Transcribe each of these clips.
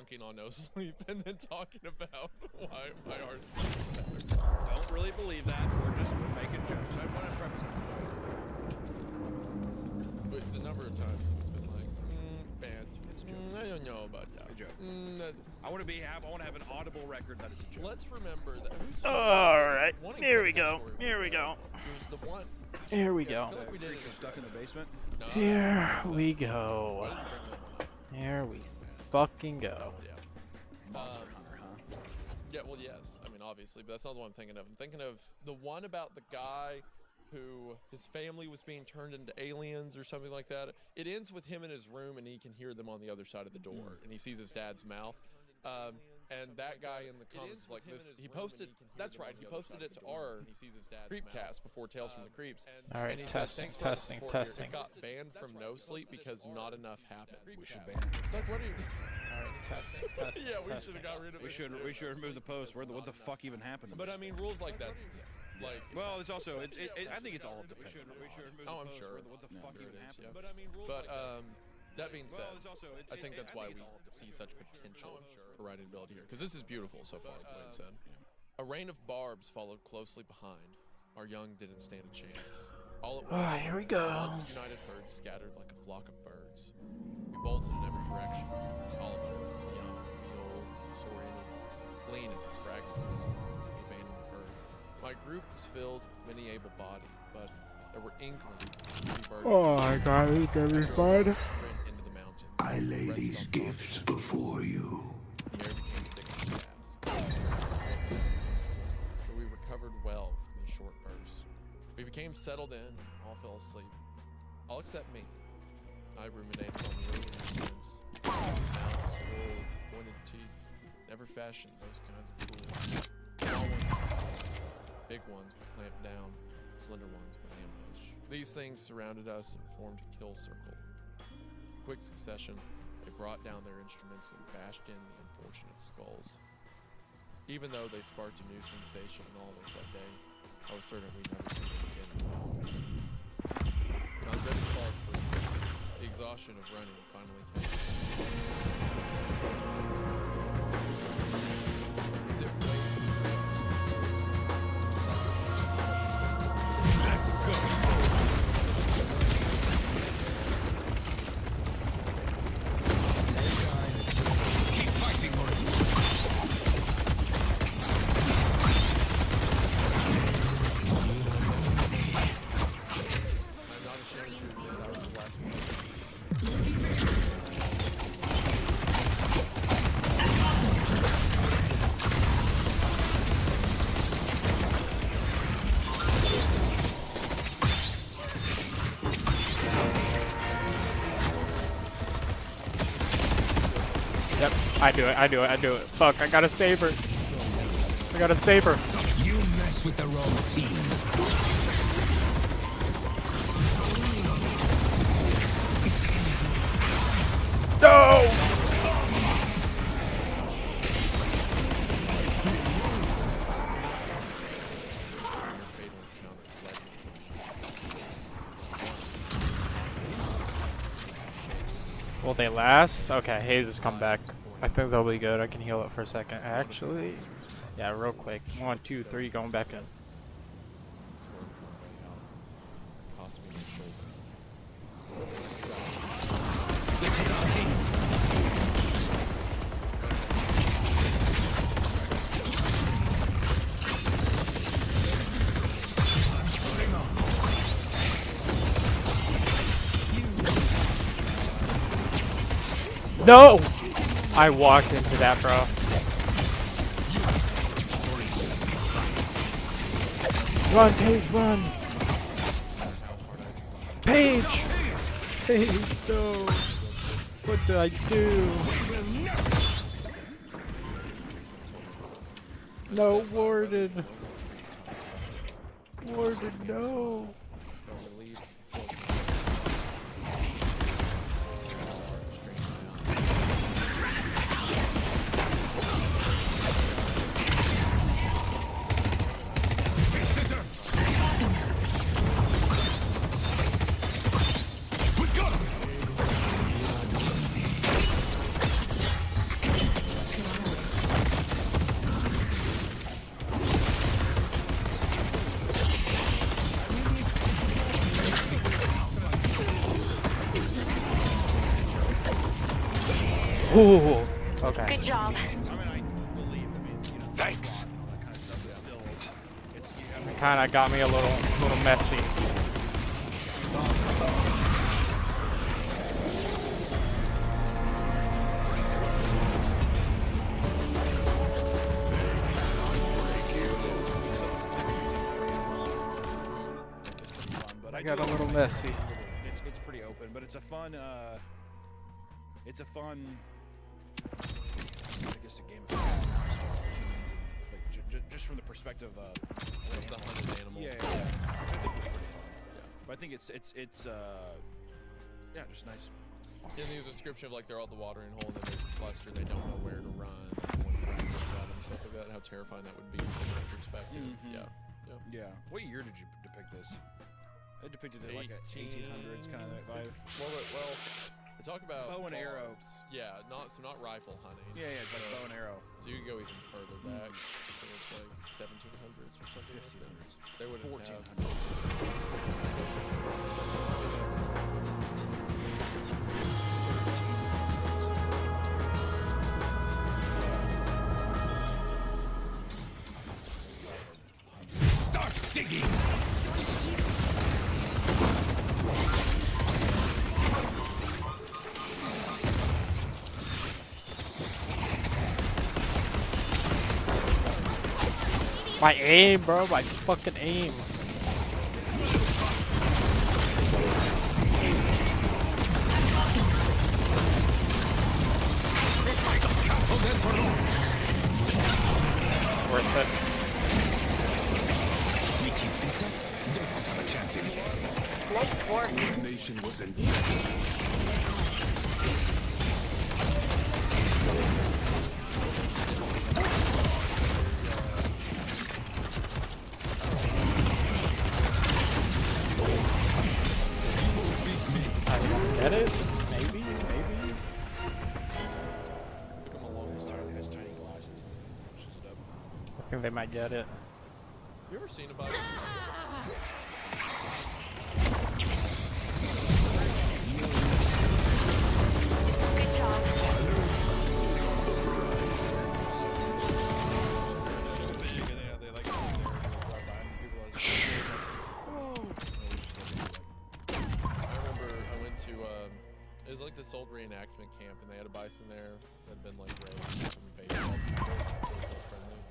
dunking on no sleep and then talking about why ours is better. Don't really believe that. We're making jokes. I want to preface it. But the number of times we've been like, banned. It's a joke. I don't know about that. A joke. I want to have an audible record that it's a joke. Let's remember that. All right. Here we go. Here we go. It was the one. Here we go. Like we did it Stuck in the basement. No, Here we go. Here we fucking go. Yeah. Monster Hunter, huh? Yeah, well, yes. I mean, obviously, but that's not the one I'm thinking of. I'm thinking of the one about the guy who his family was being turned into aliens or something like that. It ends with him in his room, and he can hear them on the other side of the door, and he sees his dad's mouth. And that guy in the comments was like this. He posted. That's right. He posted it to our Creepcast before Tales from the Creeps. All right, And he testing, said, "Thanks for testing, the support here. testing. It got banned from No Sleep because not enough happened." We should ban it. Doug, what are you? All right, testing, testing. Yeah, we testing. should have got rid of it. We should remove the post. What the fuck even happened? But I mean, rules like that's insane. Like, well, it's also I think it's all dependent. We should remove oh, the I'm post. sure. What the fuck even happened? But I mean, that being said, I think that's why we see such potential for writability here, because this is beautiful so far. Like I said, a rain of barbs followed closely behind. Our young didn't stand a chance. All at once, Here we go. once united herd scattered like a flock of birds. We bolted in every direction. All of us, the young, the old, disoriented, fleeing into fragments. We abandoned the herd. My group was filled with many able-bodied, but there were inklings of birds. Oh my God, it's gonna be fun. Into the mountains. I lay these gifts before you. The air became thick with gas. But we recovered well from the short bursts. We became settled in, all fell asleep. All except me. I ruminated on the early accidents. Mouths full of pointed teeth. Never fashioned those kinds of tools. Small ones would squeeze. Big ones would clamp down. Slender ones would ambush. These things surrounded us and formed a kill circle. In quick succession, they brought down their instruments and bashed in the unfortunate skulls. Even though they sparked a new sensation in all of us that day, I was certain we'd never see them again in the house. When I was ready to fall asleep, the exhaustion of running finally came. I closed my eyes. As it rained, Let's go. Keep fighting, Maurice. I'm not ashamed to admit I was the last one. Yep, I do it. Fuck, I gotta save her. I gotta save her. You mess with the wrong team. No! Will they last? Okay, Hayes has come back. I think they'll be good. I can heal it for a second. Actually, yeah, real quick. 1, 2, 3, going back in. Cost me my shoulder. No! I walked into that, bro. Run, Paige, run! Paige! Paige, no! What did I do? No, Warden! Warden, no! Ooh. Okay. Good job. I mean, I believe. I mean, you know, Thanks. all that kind of stuff, but still, it's you have Kind of got me a little messy. but I do got a like little it. messy. It's pretty open, but it's a fun. It's a fun. I guess a game of like, just from the perspective of The hunted animal. yeah, which I think was pretty fun. Yeah, but I think it's yeah, just nice. In the description of like they're all at the watering hole and then there's a cluster, they don't know where to run, and one fragments out and stuff like that. How terrifying that would be from that perspective. Mhm. Yeah. Yeah. What year did you depict this? It depicted it like a 1800s kind of vibe. Well, they talk about Bow and arrow. bows. Yeah, not rifle hunting. Yeah, it's like bow and arrow. So you could go even further back. So it's like 1700s or something. 1500s. They would have 1400s. Start digging. My aim, bro. My fucking aim. Worth it. We keep this up, they won't have a chance anymore. Nice work. The nation was in. Get it? Maybe. Took them a long Has time. tiny glasses. Pushes it up. I think they might get it. You ever seen a bison? Good job. So big, and they like drive by and people are just I remember I went to it was like this old reenactment camp, and they had a bison there that had been like raised from baseball. Really friendly,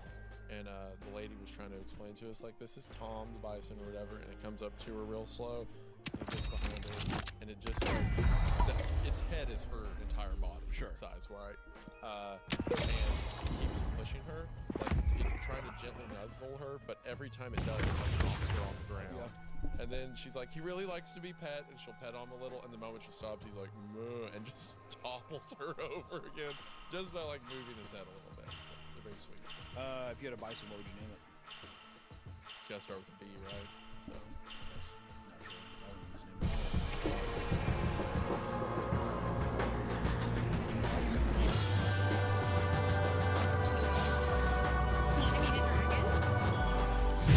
and the lady was trying to explain to us like, this is Tom the bison or whatever, and it comes up to her real slow, and it gets behind her, and it just like its head is her entire body size, right? And keeps pushing her, like it's trying to gently nuzzle her, but every time it does, it like knocks her on the ground. And then she's like, he really likes to be pet, and she'll pet on him a little, and the moment she stops, he's like, "Moo," and just topples her over again, just by like moving his head a little bit. So they're very sweet. if you had a bison, what would you name it? It's gotta start with a B, right? So That's not true. I wouldn't use name.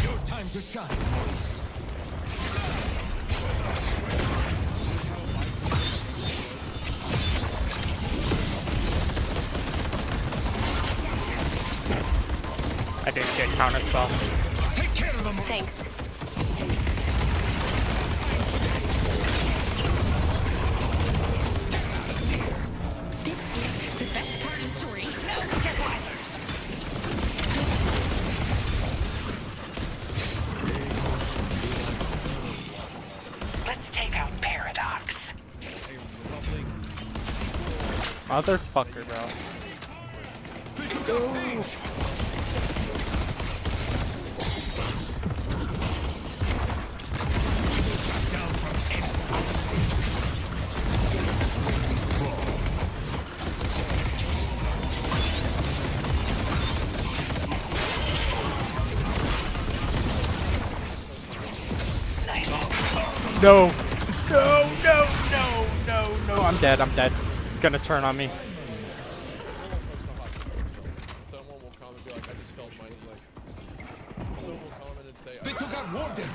Your time to shine, boys. I didn't get counter spell. Take care of them. Thanks. This is the best part of the story. Now, get what? Let's take out Paradox. Hey, Republic. Motherfucker, bro. Nice. No. No. I'm dead. It's gonna turn on me. someone will come and be like, I just felt my like. Someone will comment and say, They took out Warden.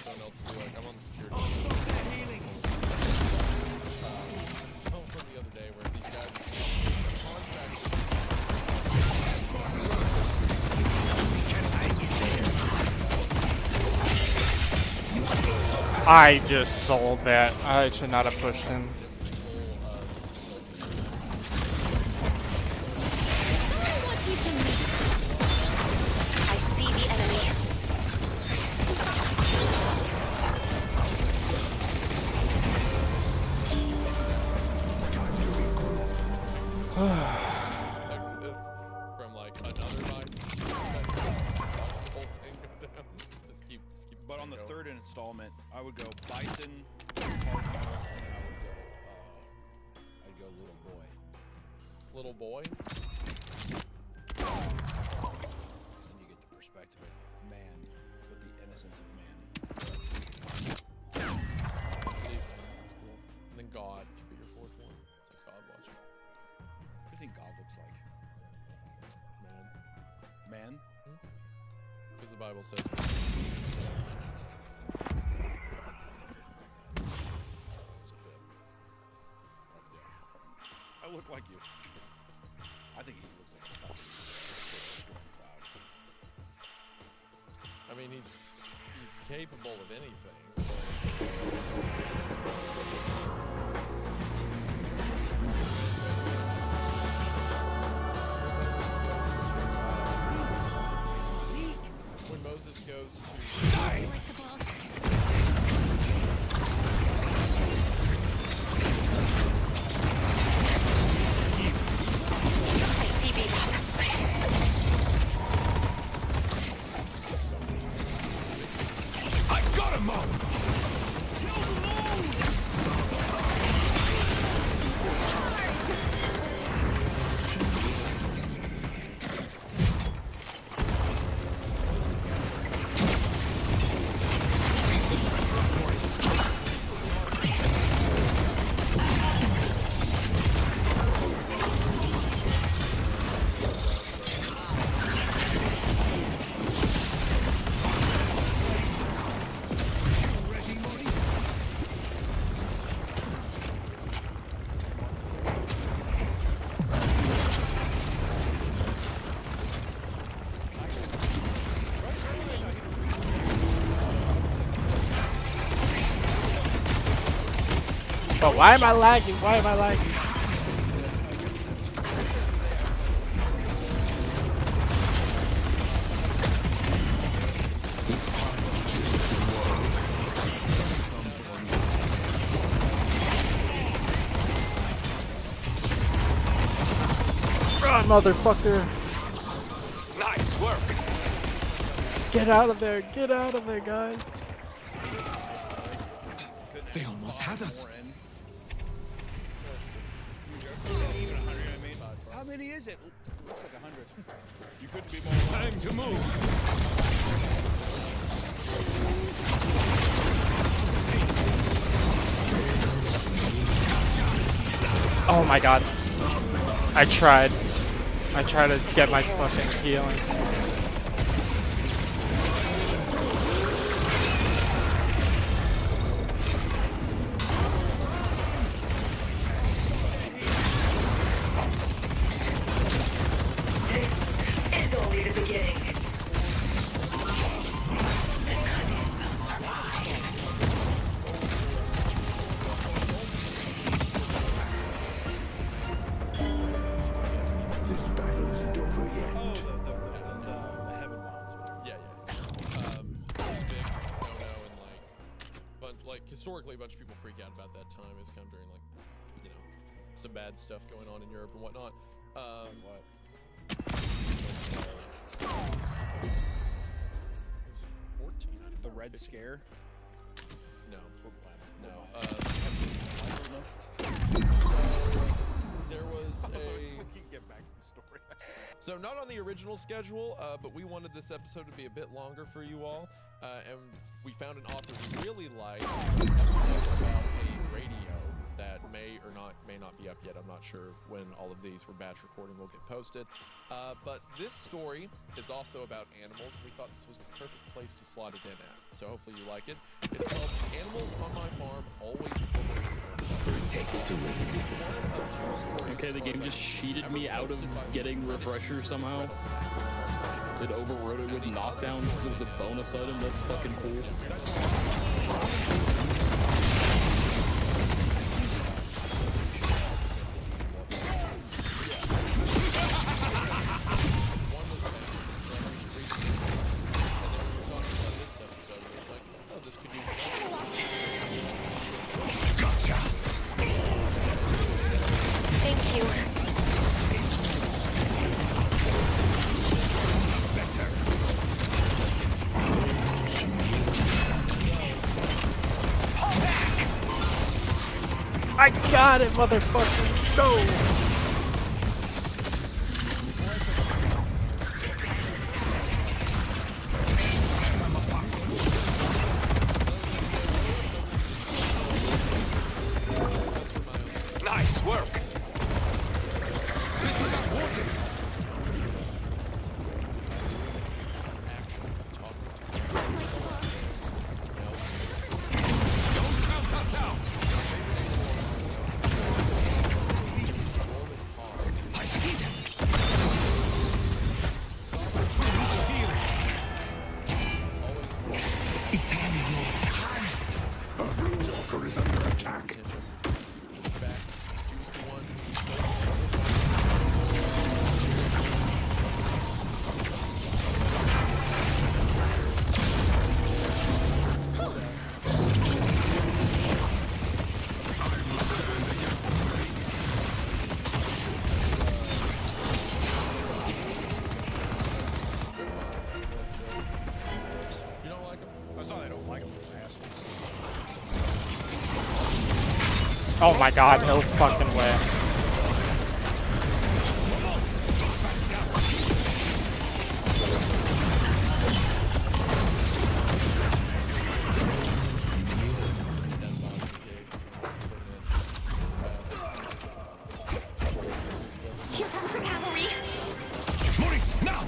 Someone else will be like, I'm on the security. I just sold that. I should not have pushed him. I want you to meet. I see the enemy. Perspective from like another vice. The whole thing go down. Just keep But on the going. third installment, I would go Bison, Cardinal, and I'd go Little Boy. Little boy. Because then you get the perspective of man with the innocence of man. That's deep, man. That's cool. And then God could be your fourth one. It's like God watching. What do you think God looks like? Man. Man? Because the Bible says. It's a fib. I look like you. I think he looks like a fucking sick storm cloud. I mean, he's capable of anything. When Moses goes to I like the ball. I see the I got him all! But why am I lagging? Why am I lagging? Run, motherfucker! Nice work! Get out of there! Get out of there, guys! They almost had us. Even 100, I mean. How many is it? Looks like 100. You couldn't be more. Time to move! Oh my god. I tried to get my fucking healing. It's only the beginning. This battle isn't over yet. Oh, the heaven mounds. yeah. Big no-no and like historically, a bunch of people freak out about that time. It was kind of during like, you know, some bad stuff going on in Europe and whatnot. What? The Red Scare? No. No. There was We a. can get back to the story. So not on the original schedule, but we wanted this episode to be a bit longer for you all, and we found an author we really liked, an episode about a radio that may not be up yet. I'm not sure when all of these were batch recording will get posted. But this story is also about animals, and we thought this was the perfect place to slot it in at. So hopefully you like it. It's called Animals on My Farm Always It takes to win. Okay, the game just cheated me out of getting refresher somehow. It overrode it with knockdown because it was a bonus item. That's fucking cool. got it, motherfucker. No. Nice work. Actually talking to someone. Don't count us out. I see them. Our blue walker is under attack. You don't like him? That's not I don't like them, just assholes. Oh my god, no fucking way. Here comes the cavalry. Maurice, now!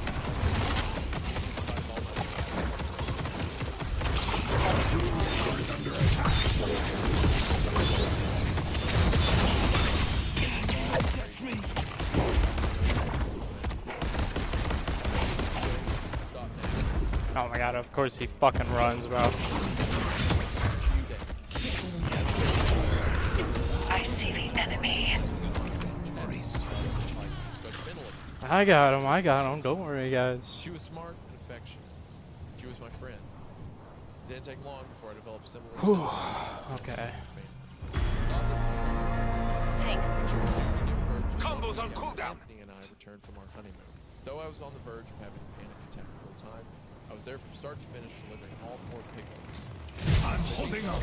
Oh my god, of course he fucking runs, bro. I see the enemy. Maurice. I got him, don't worry guys. She was smart and affectionate. She was my friend. It didn't take long before I developed similar sentiments. Okay. Sausage was smart. Thanks. She was going to give birth to Combos on as cooldown. Anthony and I returned from our honeymoon. Though I was on the verge of having a panic attack the whole time, I was there from start to finish delivering all 4 piglets. I'm holding up.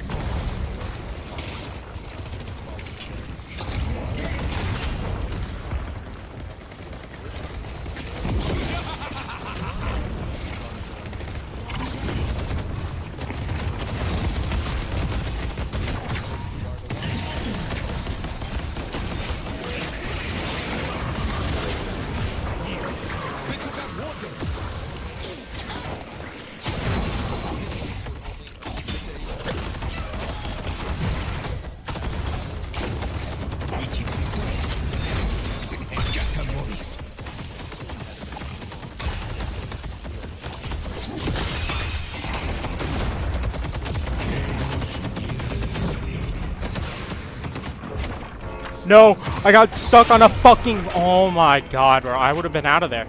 No, I got stuck on a fucking. Oh my god, bro! I would have been out of there.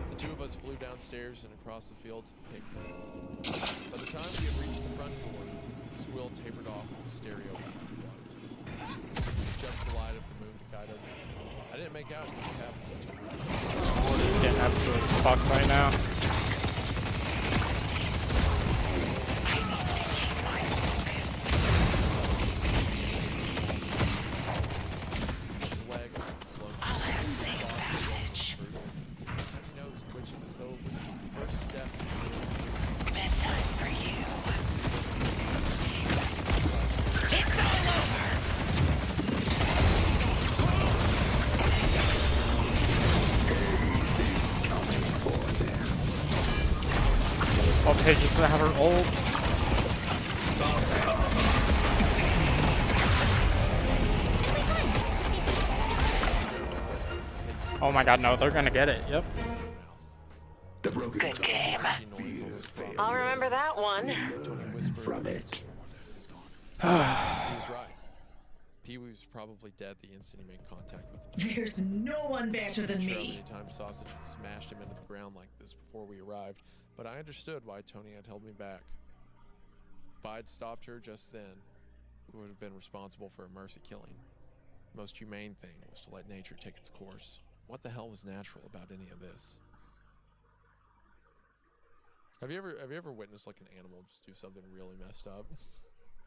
The 2 of us flew downstairs and across the field to the pig pen. By the time we had reached the front door, the squill tapered off and the stereo glowed. Just the light of the moon to guide us. I didn't make out what was happening. We're just getting absolutely fucked right now. His leg slowed. I'll have safe passage. He knows twitching as though it was the first step. Bedtime for you. It's all over. Oh, Pidgey's gonna have her ult. Oh my god, no, they're gonna get it. Yep. The broken Good game. feel I'll remember that one. from it. He was right. Pee-wee was probably dead the instant he made contact with the door. There's no one better than Sure, me. many times Sausage had smashed him into the ground like this before we arrived, but I understood why Tony had held me back. If I had stopped her just then, we would have been responsible for a mercy killing. The most humane thing was to let nature take its course. What the hell was natural about any of this? Have you ever witnessed like an animal just do something really messed up?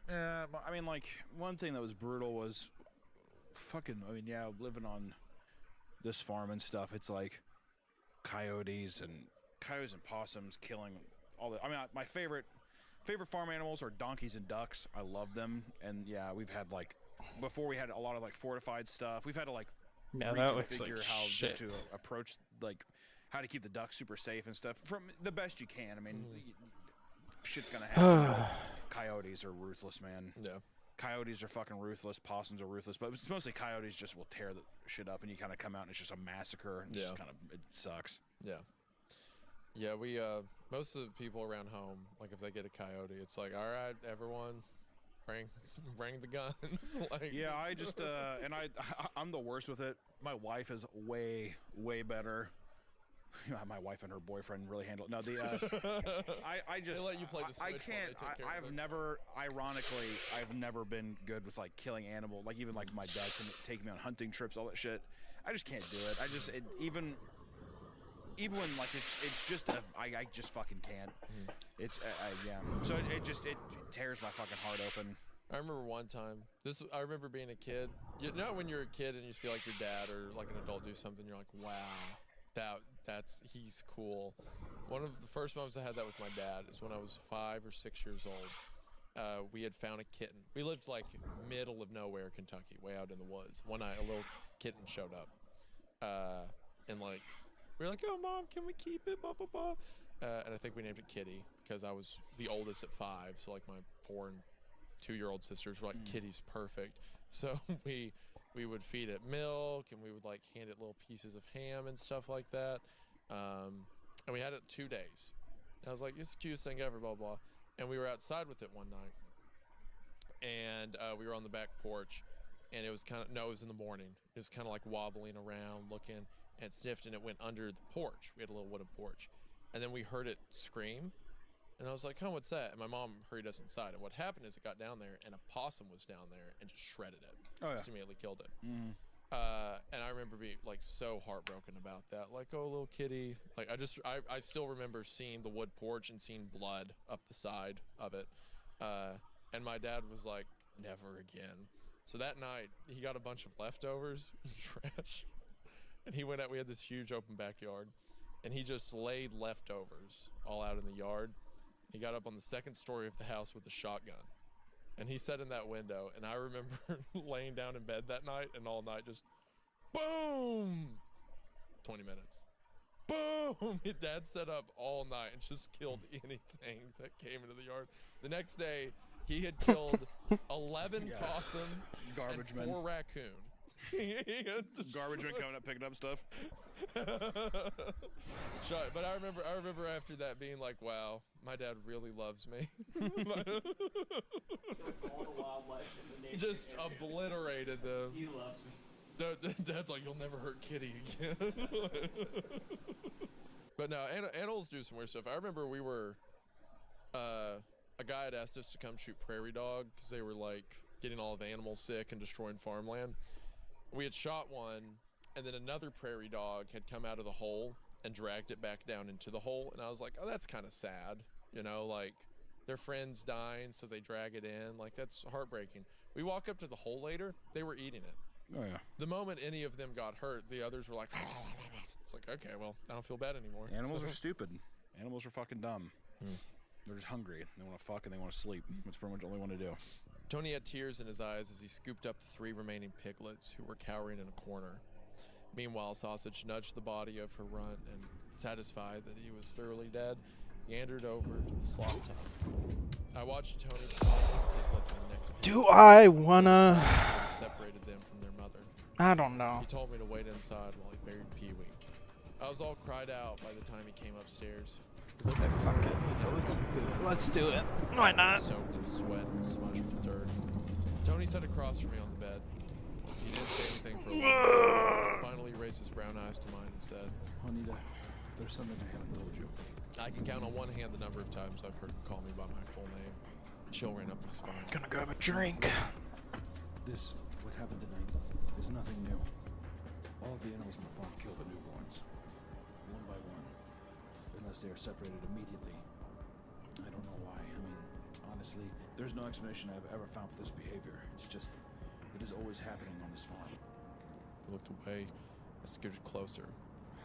I mean, like, one thing that was brutal was fucking, I mean, yeah, living on this farm and stuff, it's like coyotes and possums killing all the. I mean, my favorite farm animals are donkeys and ducks. I love them, and yeah, we've had like before we had a lot of like fortified stuff. We've had to like Yeah, that looks like reconfigure how shit. just to approach like how to keep the ducks super safe and stuff from the best you can. I mean, shit's gonna happen. But coyotes are ruthless, man. Yeah. Coyotes are fucking ruthless. Possums are ruthless, but it's mostly coyotes just will tear the shit up, and you kind of come out and it's just a massacre. And it's just kind of it sucks. Yeah. Yeah, we most of the people around home, like if they get a coyote, it's like, all right, everyone, bring the guns. Like, Yeah, I just and I'm the worst with it. My wife is way better. My wife and her boyfriend really handle it. No, I just they let you play the Switch. I while can't. they take care of I've it. never, ironically, I've never been good with like killing animals. Like even like my dad can take me on hunting trips, all that shit. I just can't do it. Even when like it's just I just fucking can't. It's yeah. So it tears my fucking heart open. I remember one time. I remember being a kid. You know when you're a kid and you see like your dad or like an adult do something, you're like, wow, he's cool. One of the first moments I had that with my dad is when I was 5 or 6 years old. We had found a kitten. We lived like middle of nowhere, Kentucky, way out in the woods. One night, a little kitten showed up, and like we were like, "Oh, Mom, can we keep it?" Blah blah blah. And I think we named it Kitty because I was the oldest at 5. So like my 4 and 2-year-old sisters were like, "Kitty's perfect." So we would feed it milk and we would like hand it little pieces of ham and stuff like that. And we had it 2 days. And I was like, "It's the cutest thing ever." Blah blah. And we were outside with it one night, and we were on the back porch, and it was it was in the morning. It was kind of like wobbling around, looking, and it sniffed, and it went under the porch. We had a little wooden porch, and then we heard it scream, and I was like, "Oh, what's that?" And my mom hurried us inside, and what happened is it got down there, and a possum was down there and just shredded it. Oh, yeah. Just immediately killed it. And I remember being like so heartbroken about that. Like, oh, little kitty. Like, I still remember seeing the wood porch and seeing blood up the side of it. And my dad was like, never again. So that night, he got a bunch of leftovers, trash, and he went out. We had this huge open backyard, and he just laid leftovers all out in the yard. He got up on the second story of the house with a shotgun. And he sat in that window, and I remember laying down in bed that night, and all night just, boom! 20 minutes. Boom! His dad sat up all night and just killed anything that came into the yard. The next day, he had killed 11 possum Garbage and 4 raccoon. Garbage men coming up picking up stuff. But I remember after that being like, wow, my dad really loves me. All the wildlife in the nature Just area. obliterated them. He loves me. Dad's like, you'll never hurt Kitty again. But no, animals do some weird stuff. I remember we were, a guy had asked us to come shoot prairie dog because they were like getting all of the animals sick and destroying farmland. We had shot one, and then another prairie dog had come out of the hole and dragged it back down into the hole. And I was like, oh, that's kind of sad. You know, like their friend's dying, so they drag it in. Like, that's heartbreaking. We walk up to the hole later, they were eating it. Oh yeah. The moment any of them got hurt, the others were like, it's like, okay, well, I don't feel bad anymore. Animals are stupid. Animals are fucking dumb. They're just hungry. They want to fuck and they want to sleep. That's pretty much all they want to do. Tony had tears in his eyes as he scooped up the 3 remaining piglets who were cowering in a corner. Meanwhile, Sausage nudged the body of her runt and, satisfied that he was thoroughly dead, meandered over to the slop tub. I watched Tony toss the piglets in the next Do I wanna? and separated them from their mother. I don't know. He told me to wait inside while he buried Pee-wee. I was all cried out by the time he came upstairs. Okay, fuck it. Let's do it. Why not? Soaked in sweat and smudged with dirt. Tony sat across from me on the bed. He didn't say anything for a long time. Finally, he raised his brown eyes to mine and said, Juanita, there's something I haven't told you. I can count on one hand the number of times I've heard him call me by my full name. A chill ran up my spine. Gonna grab a drink. What happened tonight, is nothing new. All of the animals on the farm kill the newborns, one by one, unless they are separated immediately. I don't know why. I mean, honestly, there's no explanation I've ever found for this behavior. It's that is always happening on this farm. I looked away. I scooted closer.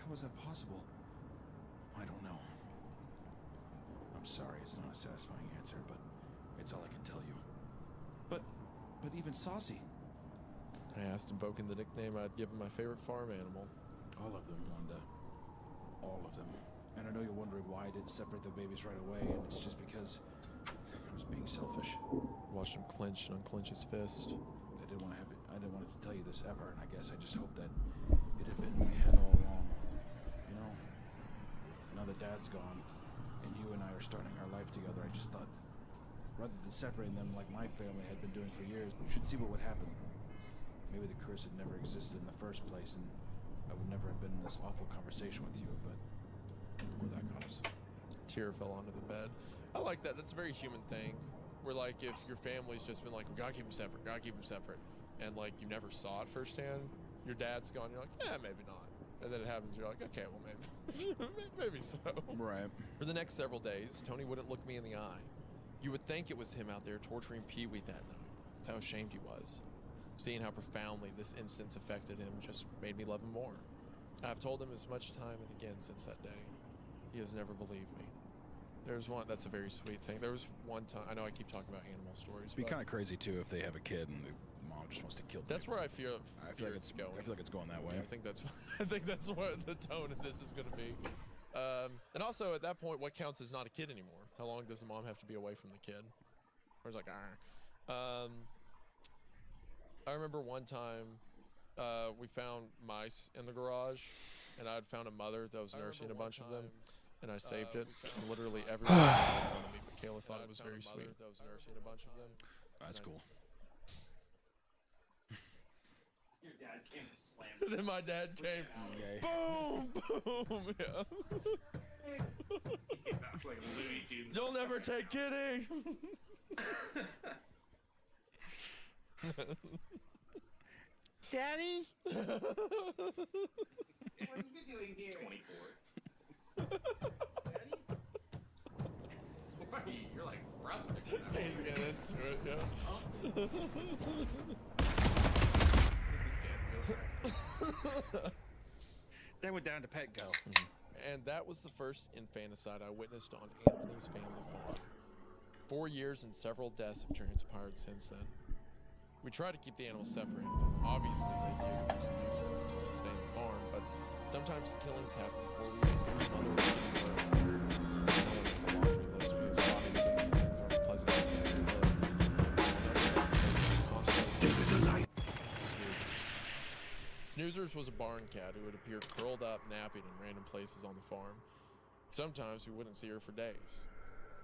How is that possible? I don't know. I'm sorry, it's not a satisfying answer, but it's all I can tell you. But even Saucy. I asked, invoking the nickname I'd given my favorite farm animal. All of them, Wanda. All of them. And I know you're wondering why I didn't separate the babies right away, and it's just because I was being selfish. Watched him clench and unclench his fist. I didn't want to tell you this ever, and I guess I just hoped that it had been in my head all along. You know, now that Dad's gone, and you and I are starting our life together, I just thought, rather than separating them like my family had been doing for years, we should see what would happen. Maybe the curse had never existed in the first place, and I would never have been in this awful conversation with you, but look where that got us. Tear fell onto the bed. I like that. That's a very human thing. Where, like, if your family's just been like, we gotta keep them separate, and, like, you never saw it firsthand, your dad's gone, you're like, yeah, maybe not. And then it happens, you're like, okay, well, maybe, maybe so. Right. For the next several days, Tony wouldn't look me in the eye. You would think it was him out there torturing Pee-wee that night. That's how ashamed he was. Seeing how profoundly this instance affected him just made me love him more. I've told him as much time and again since that day. He has never believed me. There's one, that's a very sweet thing. There was one time, I know I keep talking about animal stories. It'd be kind of crazy too if they have a kid and the mom just wants to kill them. That's where I feel like it's going. I feel like it's going that way. I think that's what the tone of this is going to be. And also at that point, what counts as not a kid anymore? How long does the mom have to be away from the kid? Or it's like, I remember one time we found mice in the garage, and I had found a mother that was nursing a bunch of them, and I saved it. And literally everyone made fun of me, but Kayla thought it was very sweet. That was nursing a bunch of them. That's cool. Your dad came and slammed. Then my dad came. Okay. Boom, boom. Yeah. Yeah, like Looney Tunes. You'll never take kidding. Daddy? What are you doing here? 24. Daddy? Why, you're like rustic. He's getting into it, yeah. They went down to Petco. And that was the first infanticide I witnessed on Anthony's family farm. 4 years and several deaths have transpired since then. We try to keep the animals separated. Obviously, they do use to sustain the farm, but sometimes the killings happen before we even mother was giving birth. I don't want to make a laundry list because obviously these things aren't pleasant to live. Another episode constantly There is a light. Snoozers was a barn cat who would appear curled up, napping in random places on the farm. Sometimes we wouldn't see her for days.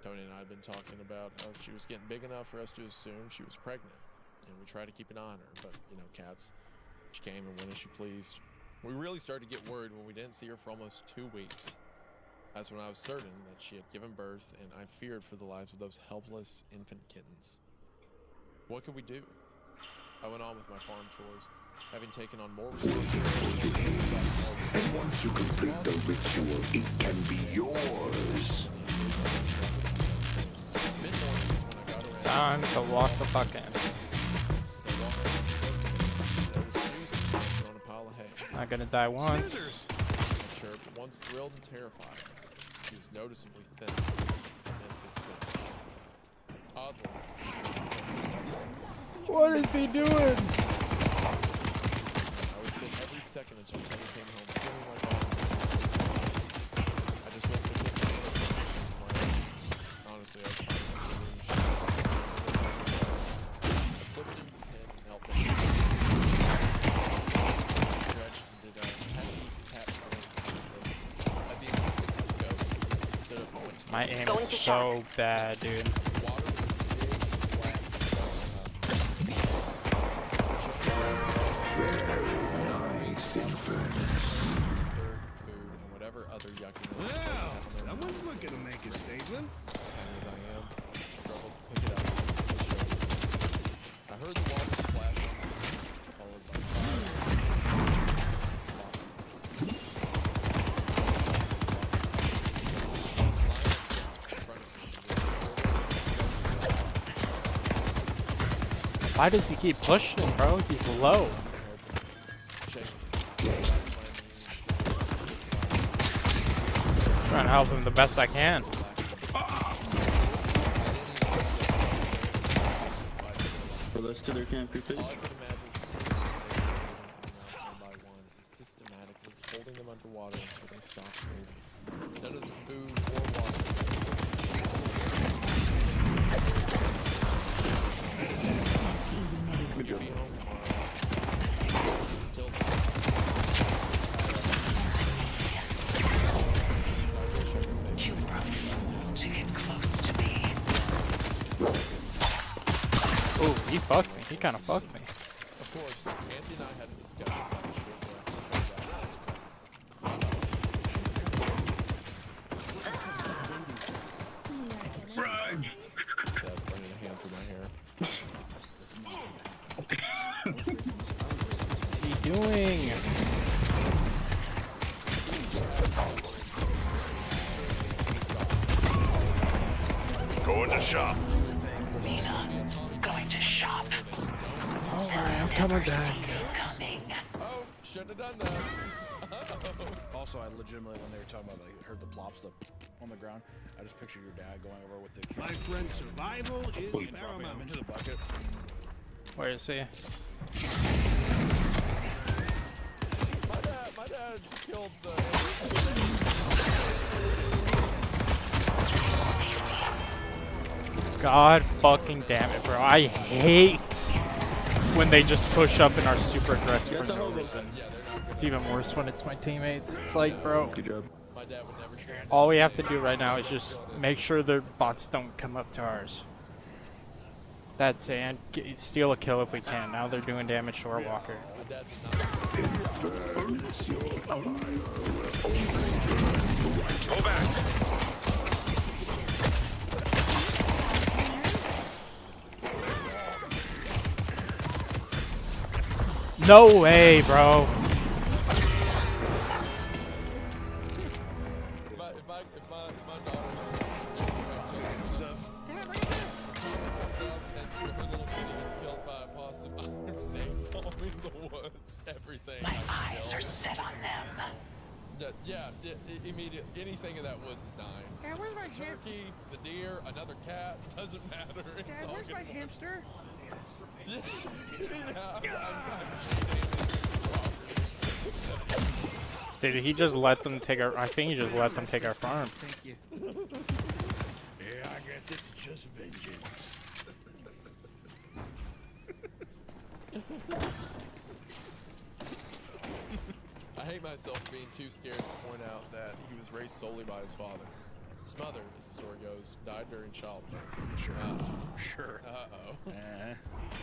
Tony and I had been talking about how she was getting big enough for us to assume she was pregnant, and we tried to keep an eye on her, but, you know, cats, she came and went as she pleased. We really started to get worried when we didn't see her for almost 2 weeks. That's when I was certain that she had given birth, and I feared for the lives of those helpless infant kittens. What could we do? I went on with my farm chores, having taken on more responsibility. And once you complete the ritual, it can be yours. Mid-morning is when I got around. Time to walk the fuck in. As I walked up to the noticed Snoozers crouching on a pile of hay. Not gonna die once. I chirped, once thrilled and terrified. She was noticeably thin. Immense tits. Oddly, What is he doing? I would spend every second until Tony came home feeling like I just wasn't a kid honestly, I was fine with I slipped into the pen and helped them. Stretched and did a happy pat at the insistence of the ghost instead of going to My aim Going is to so bad, dude. water was a big flat Nice infernus. food, and whatever other yuckiness. Well, someone's looking to make a statement. As I am, I struggled to pick it up. And push it over. I heard the water splash on my feet, followed by fire. Why does he keep pushing, bro? He's low. Trying to help him the best I can. For those to their camp group page. All I could imagine was one by one, systematically holding them underwater until they stopped moving. None of the food or water. Good job. Be home tomorrow. Until then. I wish I could say You were a fool to get close to me. Oh, he fucked me. He kind of fucked me. Of course, Anthony and I had a discussion about the short Run! running a hand through my hair. What's he doing? Going to shop. Mina, going to shop. Oh, I'm coming back. See me coming. Oh, should have done that. Also, I legitimately, when they were talking about, like, heard the plops on the ground, I just pictured your dad going over with the kid. My friend's survival is Dropping him paramount. into the bucket. Where is he? My dad killed the. God fucking damn it, bro. I hate when they just push up and are super aggressive for no reason. It's even worse when it's my teammates. It's like, bro, Good job. My dad would never share. all we have to do right now is just make sure their bots don't come up to ours. That's it. And steal a kill if we can. Now they're doing damage to our walker. My dad did not. Go back. No way, bro. If my daughter and her little kitty gets killed by a possum, I'm napalming the woods. Everything. My eyes are set on them. Yeah, immediate. Anything in that woods is dying. Dad, where's my Turkey, the deer, another cat, doesn't matter. It's Dad, all where's my gonna- hamster? Yeah, Did he just let them take our? I think he just let them take our farm. Thank you. Yeah, I guess it's just vengeance. I hate myself for being too scared to point out that he was raised solely by his father. His mother, as the story goes, died during childbirth. Sure. Uh-oh. Sure. Uh-oh. Eh.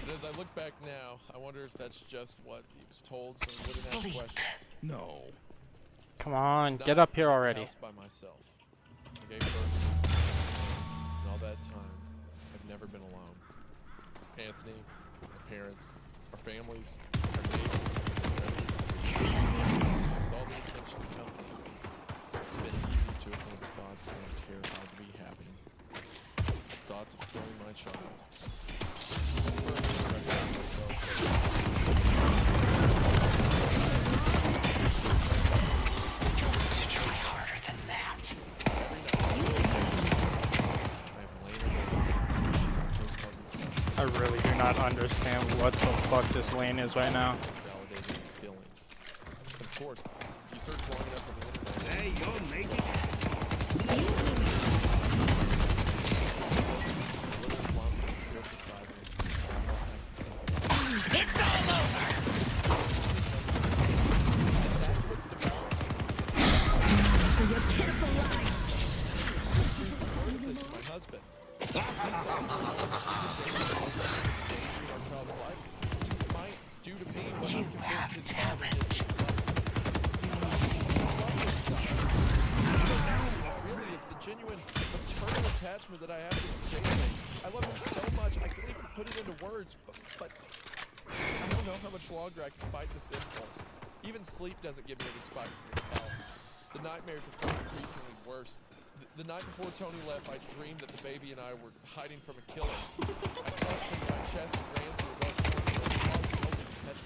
But as I look back now, I wonder if that's just what he was told, so he wouldn't ask questions. No. Come on, Not get up here in the already. house by myself. I gave birth. And all that time, I've never been alone. Anthony, my parents, our families, our neighbors, friends. With all the attention and company, it's been easy to ignore the thoughts that I'm terrified to be having. Thoughts of killing my child. To try harder than that. I really do not understand what the fuck this lane is right now. Validating his feelings. Of course, if you search long enough on the internet, Hey, you'll make it. It's all over. that's what's developed. For your pitiful lies. This is my husband. Endangering our child's life. He might do to me what You I'm convinced have his father did talent. to his mother. Really is the genuine maternal attachment that I have to Jason. I love him so much, I can't even put it into words, but I don't know how much longer I can fight this impulse. Even sleep doesn't give me a respite from this hell. The nightmares have gotten increasingly worse. The night before Tony left, I dreamed that the baby and I were hiding from a killer. I clutched him to my chest and ran through a dark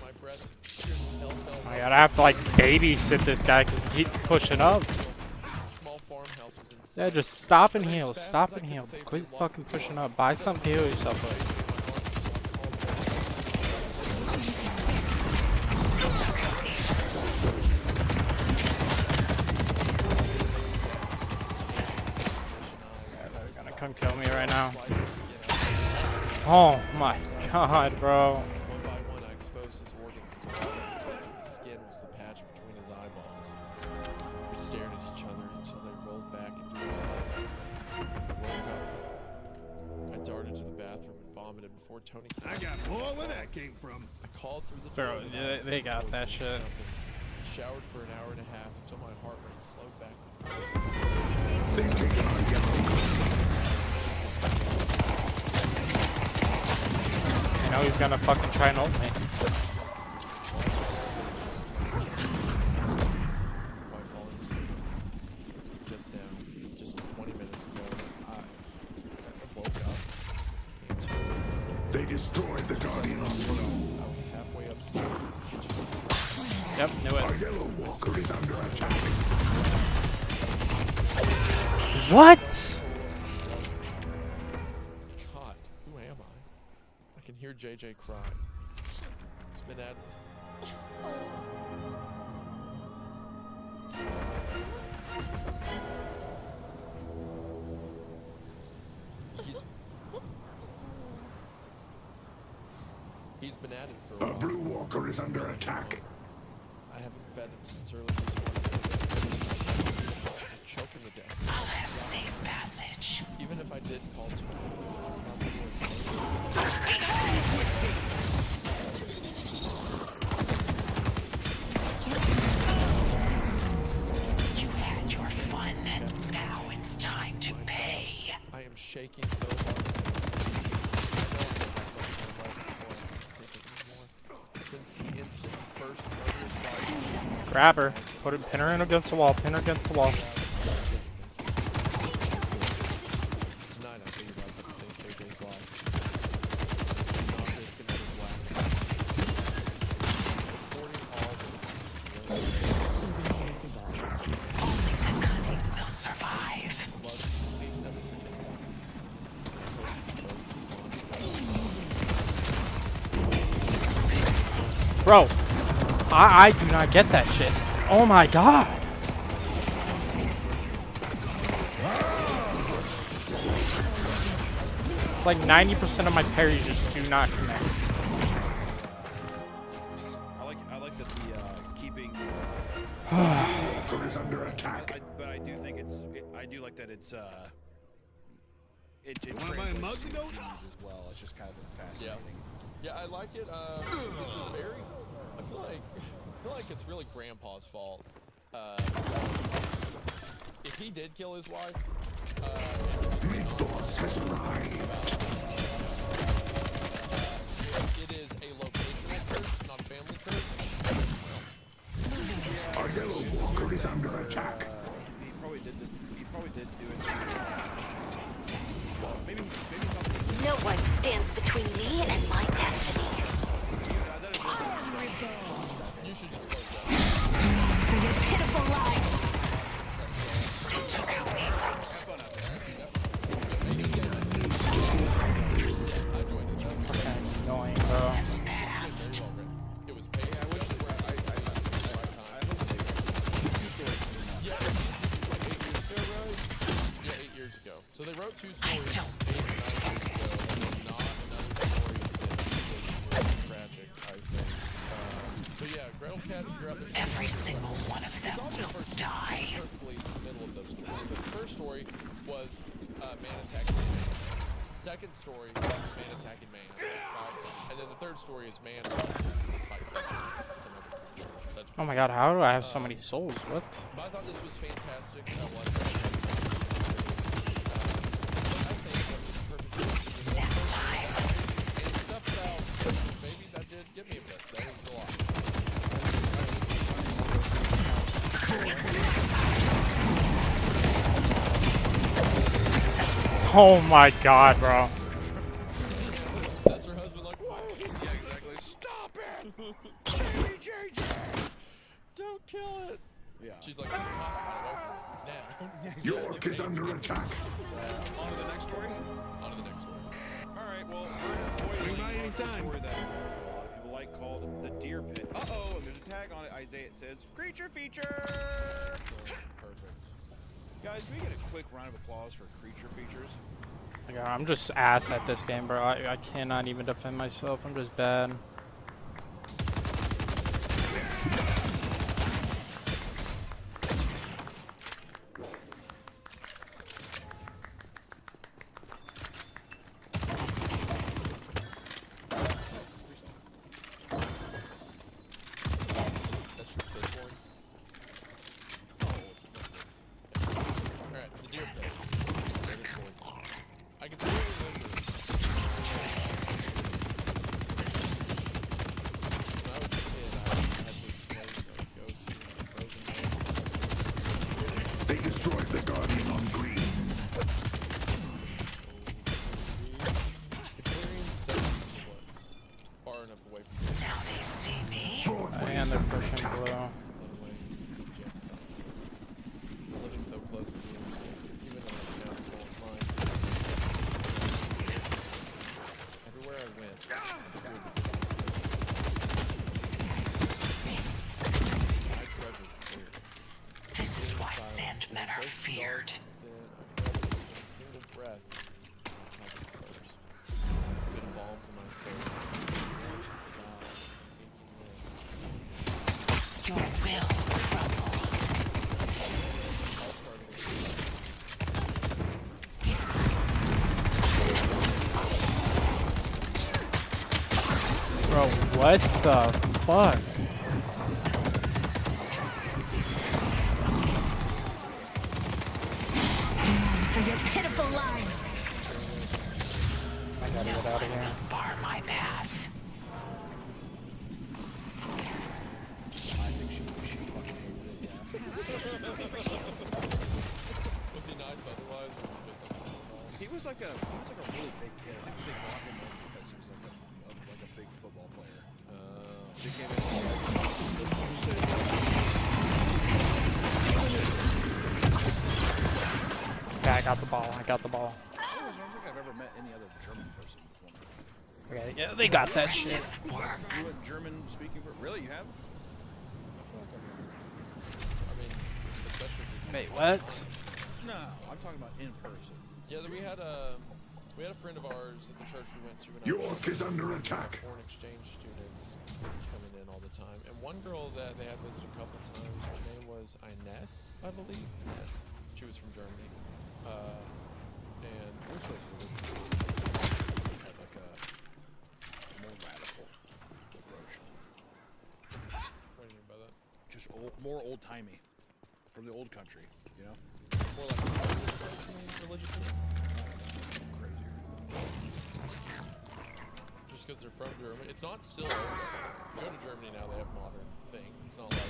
my breath. Here's telltale. I gotta have to like babysit this guy because he keeps pushing up. Small farmhouse was inside. Yeah, just stop and heal. Stop and heal. Quit fucking pushing up. Buy something to heal yourself with. They're gonna come kill me right now. Oh my god, bro. One by one, I exposed his organs until all that was left of his skin was the patch between his eyeballs. We stared at each other until they rolled back into his head. I woke up. I darted to the bathroom and vomited before Tony came. I got more where that came from. I called through the Bro, door. yeah, they got that shit. Showered for an hour and a half until my heart rate slowed back. They've taken our yellow. You know he's gonna fucking try and ult me. By falling asleep just now, just 20 minutes ago, I woke up, came to. They destroyed the Guardian of the I was halfway upstairs. Yep, knew Our it. yellow walker is under attack. What? God, who am I? I can hear JJ cry. It's been at. He's been at it for a Our while. blue walker is under attack. I haven't fed him since early this morning because I'm choking to death. I'll have safe passage. Even if I did call to him, I probably wouldn't. You had your fun, and now it's time to pay. I am shaking so hard. Since the instant he first murdered his Grab her. Pin her in against the wall. Pin her against the wall. Tonight I figured I'd have to save JJ's life. Not risk another black. Recording all this. The cunning will survive. Please never forget that. Bro, I do not get that shit. Oh my god. Like 90% of my parries just do not connect. I like that the keeping. Walker is under attack. But I do think I do like that it's it Wanna buy a translates mug to to go? themes as well. It's just kind of fascinating. Yeah, I like it. It's a very. I feel like it's really Grandpa's fault. If he did kill his wife, Boss has arrived. it is a locational curse, not a family curse. Our yellow walker is under attack. He probably did do it. Maybe something. No one stands between me and my destiny. You should disclose that. For your pitiful lies. They took out Abrams. I joined it. That was Fucking annoying, bro. Has passed. very well written. It was paced. I wish I left at the right time. Yeah, this is like 8 years ago, right? Yeah, 8 years ago. So they wrote 2 I stories. don't lose focus. Not another story is tragic, I think. So yeah, Gretel Cat, if you're out there. Every single one of them will die. Perfectly in the middle of those stories. This first story was man attacking man. Second story was man attacking man. Right? And then the third story is man by some other creature. Such Oh my god, how do I have so many souls? What? but I thought this was fantastic. I like it. I think that this is perfect. Nap time. And stuff about maybe that did get me a bit. That was a lot. Oh my god, bro. That's her husband like, what? Yeah, exactly. Stop it! Kill it. Yeah. She's like, "Got it over now." York is under attack. On to the next story. On to the next story. All right, well, we're Bring by going any to time. story that a lot of people like called the Deer Pit. Uh-oh, and there's a tag on it, Isaiah. It says, Creature Feature! So, perfect. Guys, can we get a quick round of applause for Creature Features? Yeah, I'm just ass at this game, bro. I cannot even defend myself. I'm just bad. That's your fifth one. Alright, the deer pit. I can still remember. When I was a kid, I had this place I would go to, Frozen Lake. They destroyed the Guardian on green. Clearing 7 bullets. Far enough away from the Now they see me. Broadway And is they're under pushing attack. below. away jet signs. Living so close to the interstate, even in a town as small as mine. Everywhere I went, I treasured clear. This is why Sandmen are feared. Then I felt it in a single breath. Like it first. Been balm for my soul. Warm inside, aching Your will crumbles. all started with Bro, what the fuck? For your pitiful lies. I gotta get out of here. Bar my path. I think she fucking hated it, yeah. Was he nice otherwise, or was he just like a normal? He was like a really big kid. I think they brought him in because he was like a big football player. So he came in Okay, I got the ball. I got the ball. I don't think I've ever met any other German person before. Okay, yeah, they got that shit. Impressive work. Fluent German speaking. Really, you have? I mean, especially if Wait, what? No, I'm talking about in person. yeah, we had a friend of ours at the church we went to. When I York is under attack. foreign exchange students coming in all the time, and one girl that they had visited a couple of times, her name was Ines, I believe. Ines. She was from Germany, and What's like religion? Had like a more radical approach. what do you mean by that? Just more old timey, from the old country. You know, More like religiously, crazier. just because they're from Germany. It's not still over. If you go to Germany now, they have modern things. It's not like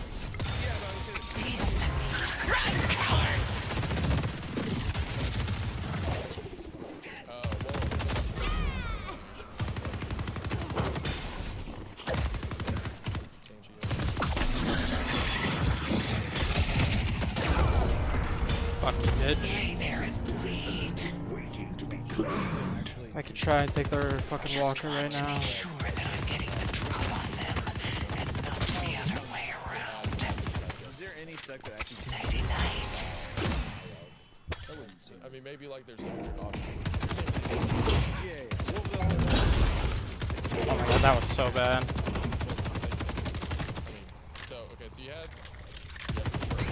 Run, cowards! Fucking bitch. Lay there and bleed. Waiting to be claimed. I could try and take their fucking Just walker want right to now. make sure that I'm getting the drop on them, and not the other way around. Is there any sect that actually? Nighty night. I wouldn't say. I mean, maybe like there's some weird option. Yeah. Oh my god, that was so bad. I mean, so okay, so you had the church.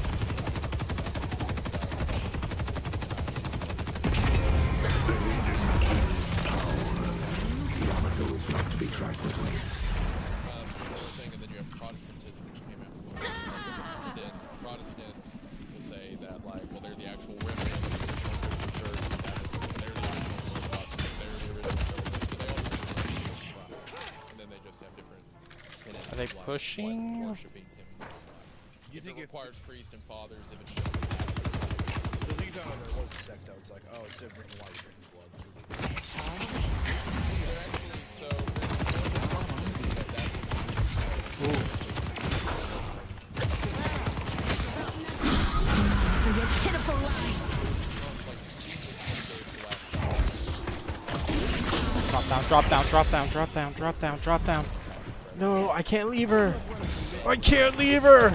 Yamato is not to be trifled with. Another thing, and then you have Protestantism, which came after that. And then Protestants will say that, like, well, they're the actual remnant of the original Christian church. And they're the original Orthodox. They're the original Catholics, but they all believe in Christ. And then they just have different tenets. Are they of, like, pushing? what worshiping him looks like. You If think it if requires priests and fathers, if it's just so? If you found out there was a sect though, it's like, oh, instead of drinking water, you're drinking blood. they're actually so. That Drop down, drop down, drop down, drop down, drop down. No, I can't leave her. I can't leave her.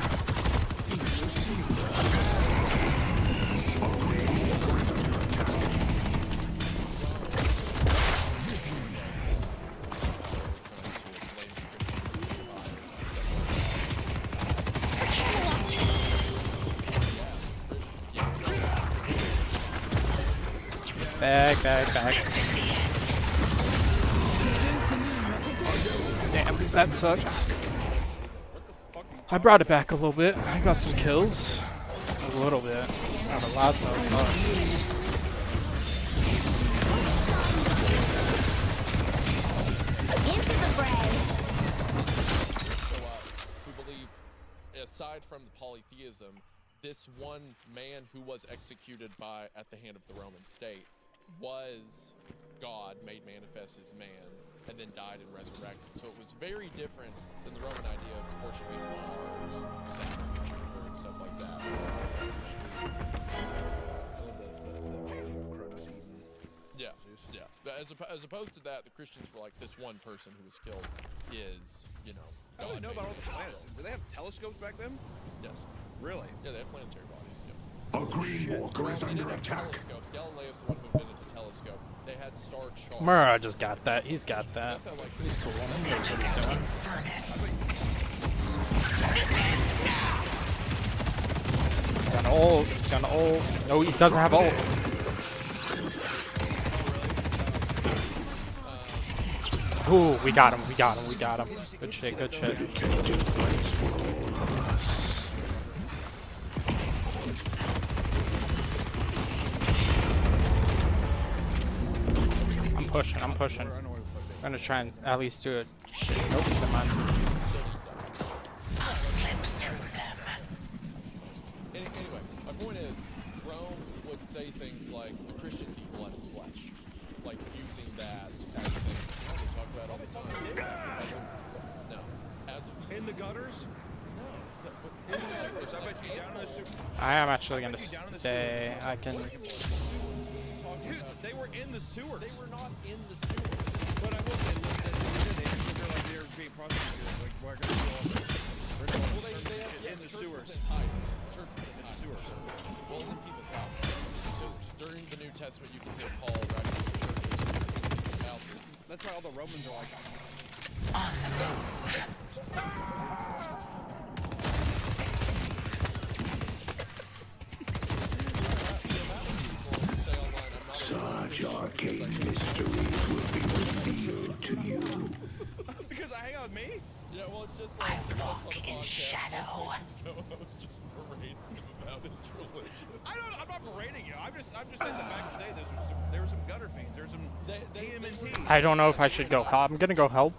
Back, back, back. Damn, that sucks. I brought it back a little bit. I got some kills. A little bit. Not a lot though. Into the fray. Who believe, aside from the polytheism, this one man who was executed at the hand of the Roman state was God made manifest as man and then died and resurrected. So it was very different than the Roman idea of worshiping Mars and Saturn and Jupiter and stuff like that. Yeah, yeah. As opposed to that, the Christians were like, this one person who was killed is, you know. How do they know about all the planets? Did they have telescopes back then? Yes. Really? Yeah, they had planetary bodies. Yeah. A green walker is They under didn't have attack. telescopes. Galileo's the one who invented the telescope. They had star charts. Murrah just got that. He's got that. That's how, like, He's cool. He knows what he's doing. Furnace. He's gonna ult. He's gonna ult. No, he doesn't have ult. Ooh, we got him. We got him. We got him. Good shit. Good shit. I'm pushing. I'm pushing. I'm gonna try and at least do it. Shit. Nope. Never mind. I'll slip through them. Anyway, my point is, Rome would say things like, the Christians eat blood and flesh. Like, using that as a thing. We talk about it all the time. In the gutters? In the sewers. I bet you down in the sewer. I am actually gonna stay. I can. Dude, they were in the sewers. They were not in the sewers. But I will say, they're being prosecuted. Like, we're gonna do all this. We're gonna Well, they in the sewers. Church was in the sewers. Well, it was in people's houses. So during the New Testament, you can hear Paul writing to churches in people's houses. That's why all the Romans are like, On the move. Such arcane mysteries will be revealed to you. because I hang out with me? Yeah, well, it's just I like it says on walk the in podcast, shadow. his co-host just berates him about his religion. I'm not berating you. I'm just saying that back in the day, there were some gutter fiends. There was some TMNT. I don't know if I should go help. I'm gonna go help.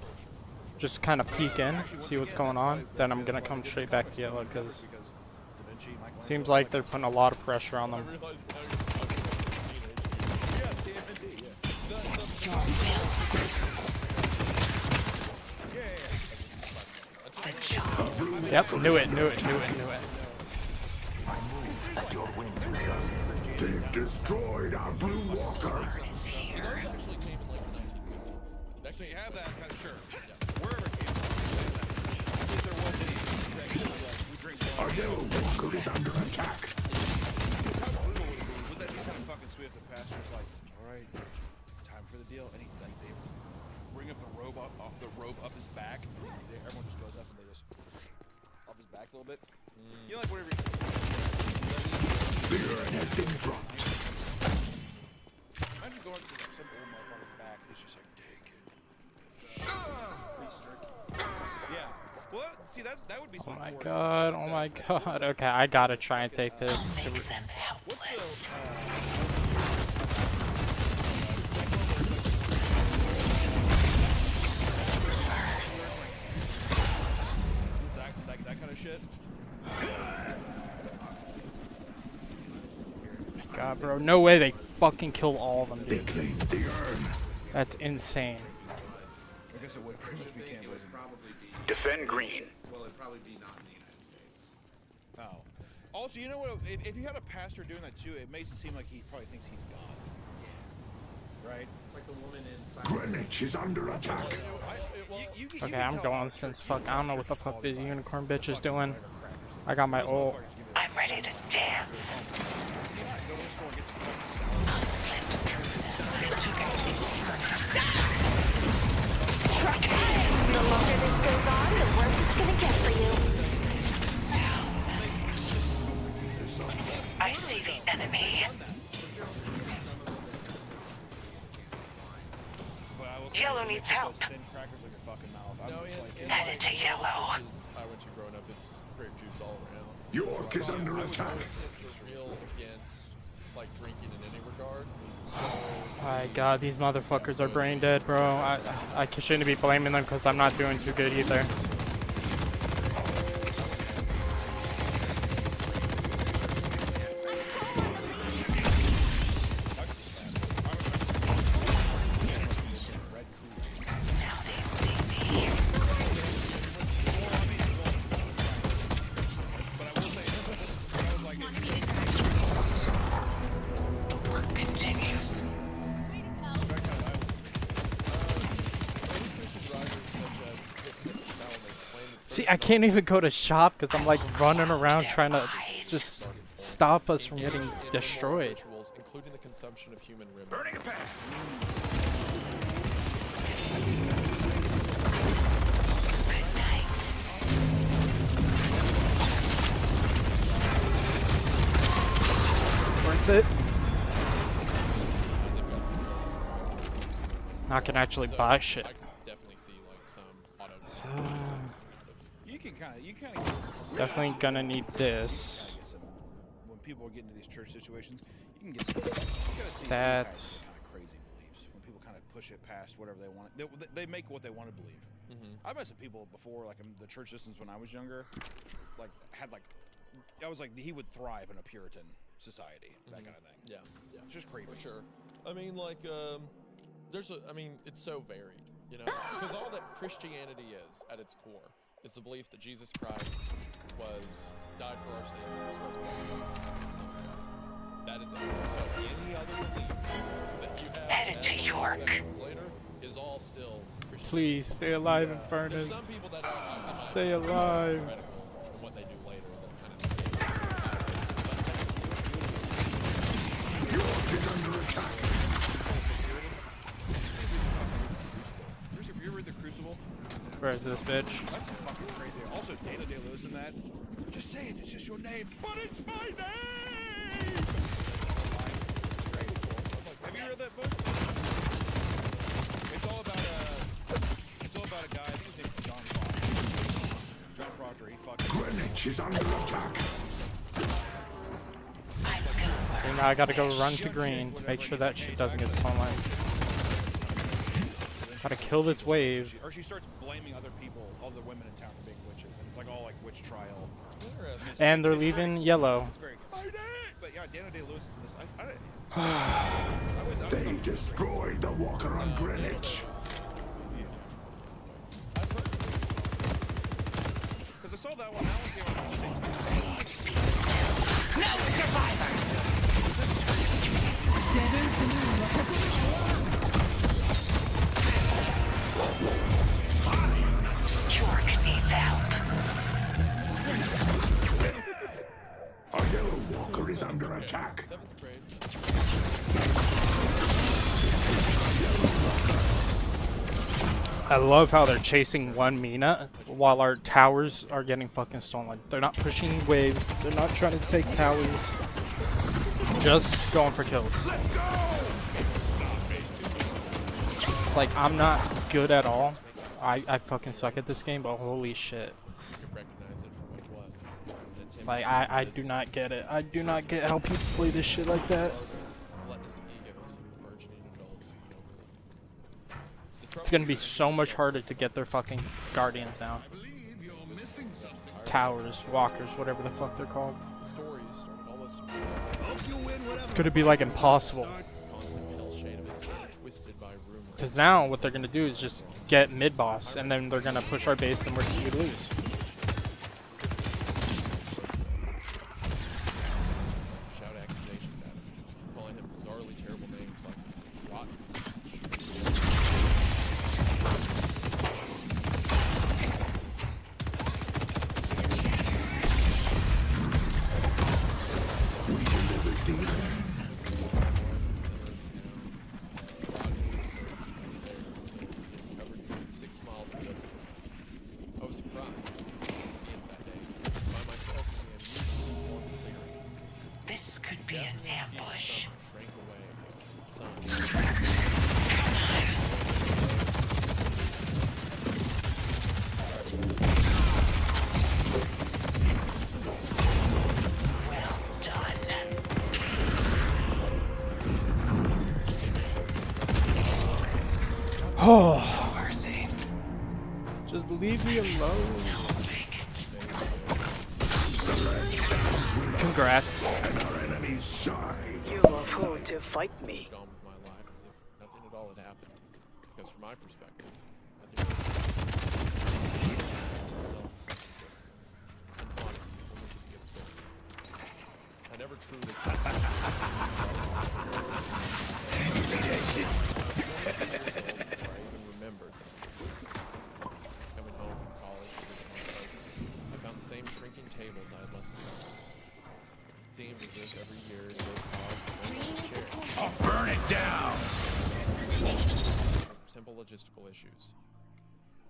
Just kind of peek in, see what's going on. Then I'm gonna come straight back to yellow because seems like they're putting a lot of pressure on I them. realized now you're talking about the Yeah, TMNT, yeah. Yep, knew it. They've destroyed our blue walker. So those actually came in like the 1950s. So you have that kind of, sure. Wherever it came from, if there was any that we drink Our blood. yellow walker is under attack. How brutal would it be? Would that be kind of fucking sweet if the pastor's like, all right, time for the deal, and they bring up the robe up his back, and everyone just goes up and they just up his back a little bit. You know, like whatever. The urn has been dropped. Imagine going to some old motherfucker's back. He's just like, take it. Yeah. Well, see, that would be Oh something. my god, oh my god. Okay, I gotta try and take this. I'll make them helpless. That kind of shit. God, bro, no way they fucking killed all of them, They dude. claimed the urn. That's insane. I guess it would pretty much be cannibalism. Defend green. Well, it'd probably be not in the United States. Oh. Also, you know what? If you had a pastor doing that too, it makes it seem like he probably thinks he's God. right? Greenwich is under attack. Okay, I'm going since fuck. I don't know what the fuck this unicorn bitch is doing. I got my ult. I'm ready to dance. I'll slip through them. The longer this goes on, the worse it's gonna get for you. I see the enemy. Yellow needs help. Headed to yellow. I went to growing up, it's grape juice all around. York is under attack. It's real against like drinking in any regard. So My god, these motherfuckers are brain dead, bro. I shouldn't be blaming them because I'm not doing too good either. Now they see me. Work continues. See, I can't even go to shop because I'm like running around trying to just stop us from getting destroyed. rituals, including the consumption of human remains. Burning a path. Good night. Worth it. I can actually buy shit. I could definitely see like some auto. You kind of Definitely gonna need this. when people get into these church situations, you can get some. You gotta see That's- kind of crazy beliefs when people kind of push it past whatever they want. They make what they want to believe. I've met some people before, like in the church systems when I was younger, like had like, I was like he would thrive in a Puritan society, that kind of thing. Yeah, yeah, It's just crazy. for sure. I mean, like, it's so varied, you know, because all that Christianity is at its core is the belief that Jesus Christ died for our sins, was resurrected as the Son of God. That is it. So any other belief that you have Headed to York. that comes later is all still Christian. Please stay alive, There's Infernus. some people that Stay alive. and what they do later that kind of York is under attack. You ever read the Crucible? Where is this bitch? That's fucking crazy. Also, Dana De Lewis in that. Just say it. It's just your name. But it's my name. It's great. Have you read that book? It's all about a guy. I think his name is John Proctor. John Proctor. He fucking. Greenwich is under attack. So now I gotta go run to green. Make sure that shit doesn't get stolen. Gotta kill this wave. Or she starts blaming other people, all the women in town for being witches, and it's like all like witch trial. And they're leaving yellow. It's very. But yeah, Dana De Lewis is in this. I was They destroyed the walker on Greenwich. Because I saw that one. That one came out at the same time. No survivors. York needs help. Our yellow walker is under attack. 7th grade. I love how they're chasing one Mina while our towers are getting fucking stolen. They're not pushing waves. They're not trying to take towers. Just going for kills. Like, I'm not good at all. I fucking suck at this game, but holy shit. You can recognize it for what it was. Like, I do not get it. I do not get how people play this shit like that. Gluttonous egos of burgeoning adults fight over them. It's gonna be so much harder to get their fucking guardians down. Towers, walkers, whatever the fuck they're called. The stories started almost It's gonna be like impossible. constant hell shade of a city twisted by rumor. Because now what they're gonna do is just get mid boss, and then they're gonna push our base, and we're gonna lose. Shout accusations at him, calling him bizarrely terrible names like rotten, be an ambush. Shrank away as the sun. Well done. Oh, Mercy. just leave me alone. Don't make it. Congrats. Our enemy's side. You are forced to fight me. Gone with my life as if nothing at all had happened. Because from my perspective, nothing really myself is something and fun only to be observed. I never truly I even remembered that it existed. Coming home from college to visit my folks, I found the same shrinking tables I had left behind. It seemed as if every year it gave cause for one less chair. I'll burn it down. Simple logistical issues.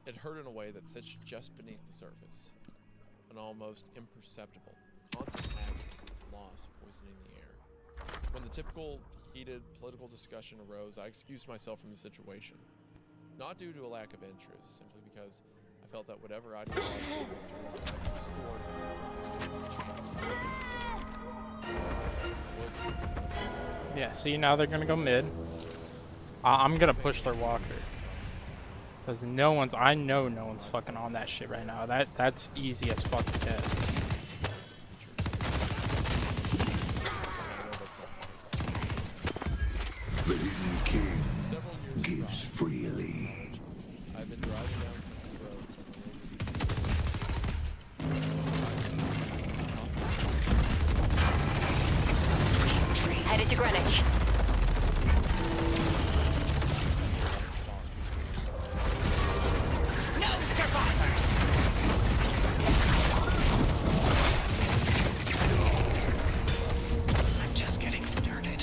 It hurt in a way that sits just beneath the surface. An almost imperceptible, constant agony of loss poisoning the air. When the typical heated political discussion arose, I excused myself from the situation. Not due to a lack of interest, simply because I felt that whatever ideological victories might be scored, Yeah, see, now they're gonna go mid. I'm gonna push their walker. Cause I know no one's fucking on that shit right now. That's easy as fuck to get. The hidden king gives freely. I've been driving down country roads on Headed to Greenwich. No survivors! I'm just getting started.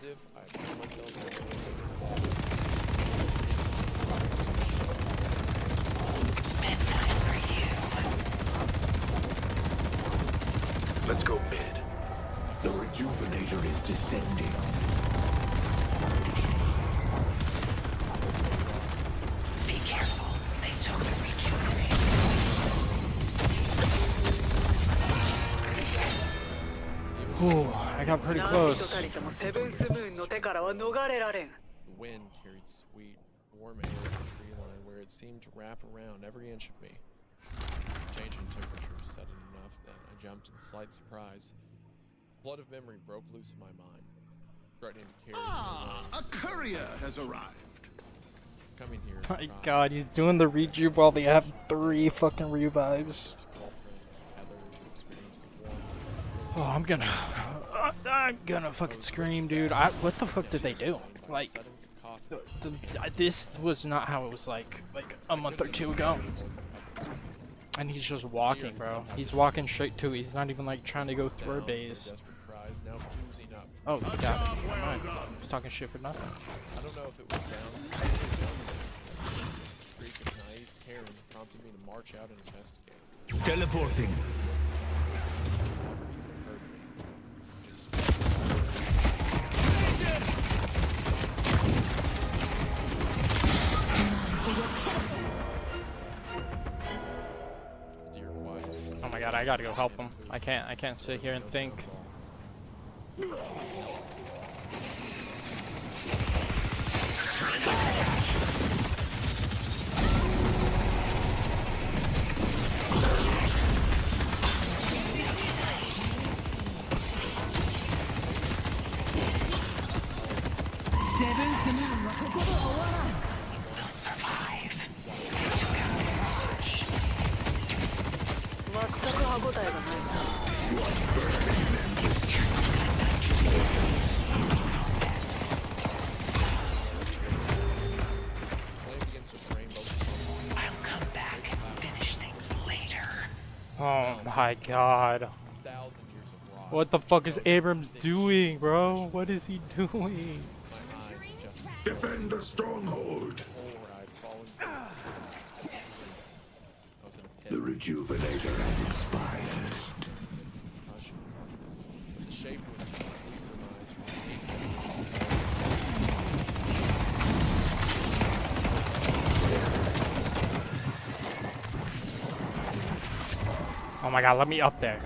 as if I found myself Bedtime for you. Let's go mid. The rejuvenator is descending. Be careful. They took the rejuvenator. Ooh, I got pretty close. 何とたりともセブンスムーンの手からは逃れられん。 The wind carried sweet, warm air to the tree line where it seemed to wrap around every inch of me. Change in temperature was sudden enough that I jumped in slight surprise. A flood of memory broke loose in my mind, threatening to carry me away. A courier has arrived. Coming here. My god, he's doing the rejuve while they have 3 fucking revives. Oh, I'm gonna fucking scream, dude. What the fuck did they do? Like, this was not how it was like a month or 2 ago. And he's just walking, bro. He's walking straight to it. He's not even like trying to go through our base. Oh, he got it. Alright. He's talking shit for nothing. I don't know if it was down. Streak of naive caring prompted me to march out and investigate. Teleporting. Oh my god, I gotta go help him. I can't sit here and think. We'll survive. They took out the launch. 全く歯応えがないな。I'll come back and finish things later. Oh my god. What the fuck is Abrams doing, bro? What is he doing? Defend the stronghold. rejuvenator has expired. Hush, darkness. But the shape was easily surmised from the Oh my god, let me up there.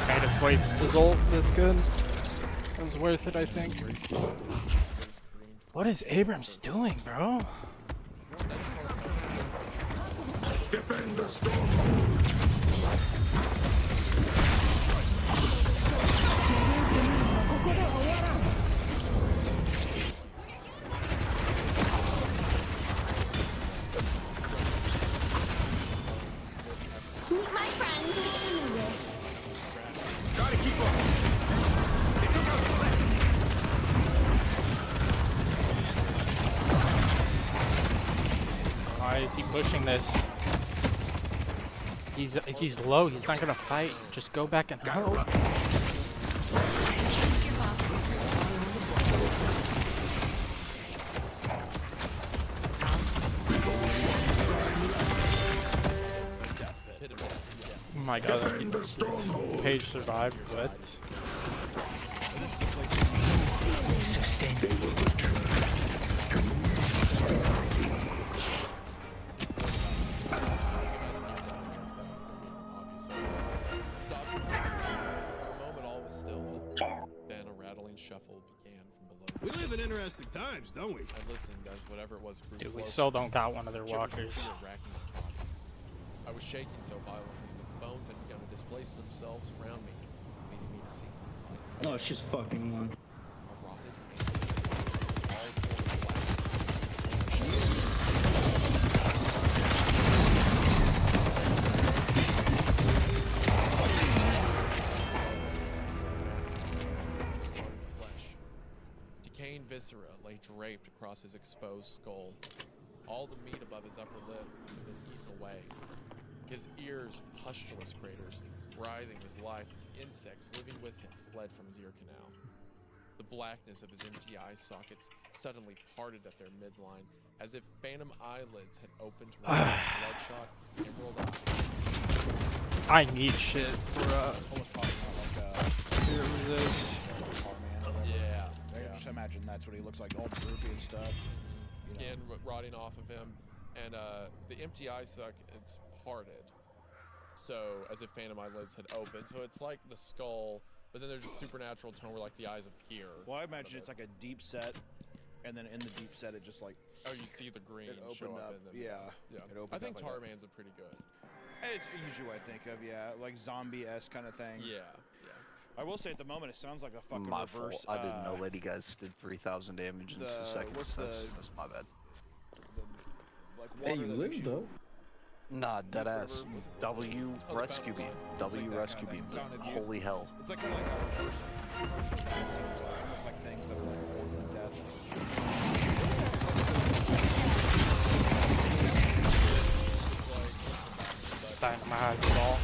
Made its way sizzle. That's good. That was worth it, I think. What is Abrams doing, bro? Defend the stronghold. Meet my friend. Gotta keep up. They took out the left. Why is he pushing this? He's low. He's not gonna fight. Just go back and help. Oh my god, Page survived, but Stop. For a moment, all was still. Then a rattling shuffle began from below. We live in interesting times, don't we? I listened as whatever it was grew dude, we closer. still don't got one of their Shivers of walkers. fear racking my body. I was shaking so violently that the bones had begun to displace themselves around me, leading me to see the slightly Oh, it's just fucking one. a rotted hand, all full of black. Scarred flesh. Decaying viscera lay draped across his exposed skull. All the meat above his upper lip had been eaten away. His ears, pustulous craters, writhing with life as insects living with him fled from his ear canal. The blackness of his empty eye sockets suddenly parted at their midline, as if phantom eyelids had opened to reveal bloodshot emerald eyes. I need shit for Almost popping out like here it is. Tar Man or whatever. Yeah. I just imagine that's what he looks like, all droopy and stuff. Skin rotting off of him, and the empty eye socket it's parted, so as if phantom eyelids had opened. So it's like the skull, but then there's a supernatural tone where like the eyes appear. Well, I imagine it's like a deep set, and then in the deep set it just like Oh, you see the green it show opened up up. in the Yeah, yeah. it opened I think up like that. Tarman's a pretty good. It's usually what I think of, yeah, like zombie-esque kind of thing. Yeah. I will say at the moment it sounds like a fucking My reverse. fault. I didn't know Lady Guys did 3,000 damage in 2 seconds. what's That's my bad. Like Hey, water you that live makes you- though. Nah, deadass. forever with- W rescue beam. W that rescue kinda beam. thing. Fountain of youth. Holy hell. It's like kind of like a reverse version of that. It seems like almost like things that are like orphan death. Dynamite it all.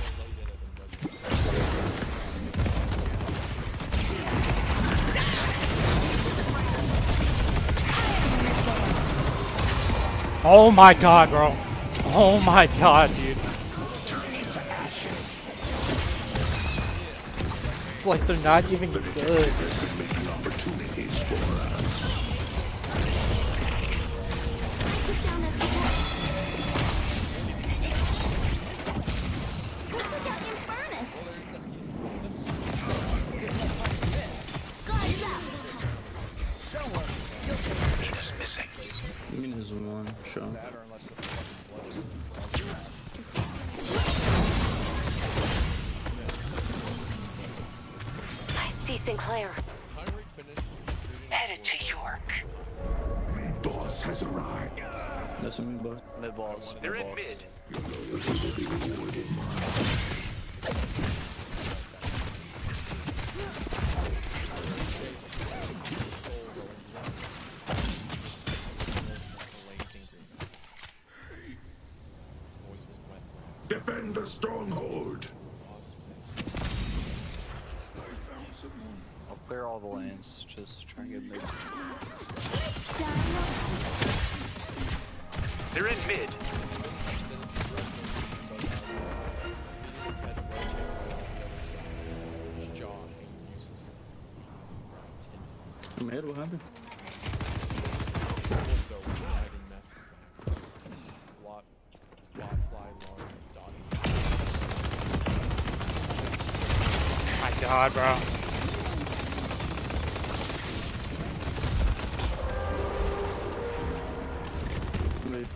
Oh my god, bro. Oh my god, dude. It's like they're not even good. Making opportunities for us. Who took out your furnace? There's that piece. Guys up. I mean, there's one show. That or unless the fucking blood. I see Sinclair. Heinrich finished shooting Headed to York. Boss has arrived. That's a mid boss. Mid balls. There is mid. Your loyalty will be rewarded. Defend the stronghold. I'll clear all the lanes. Just try and get mid. They're in mid. I'm ahead, what happened? My God, bro. Mid.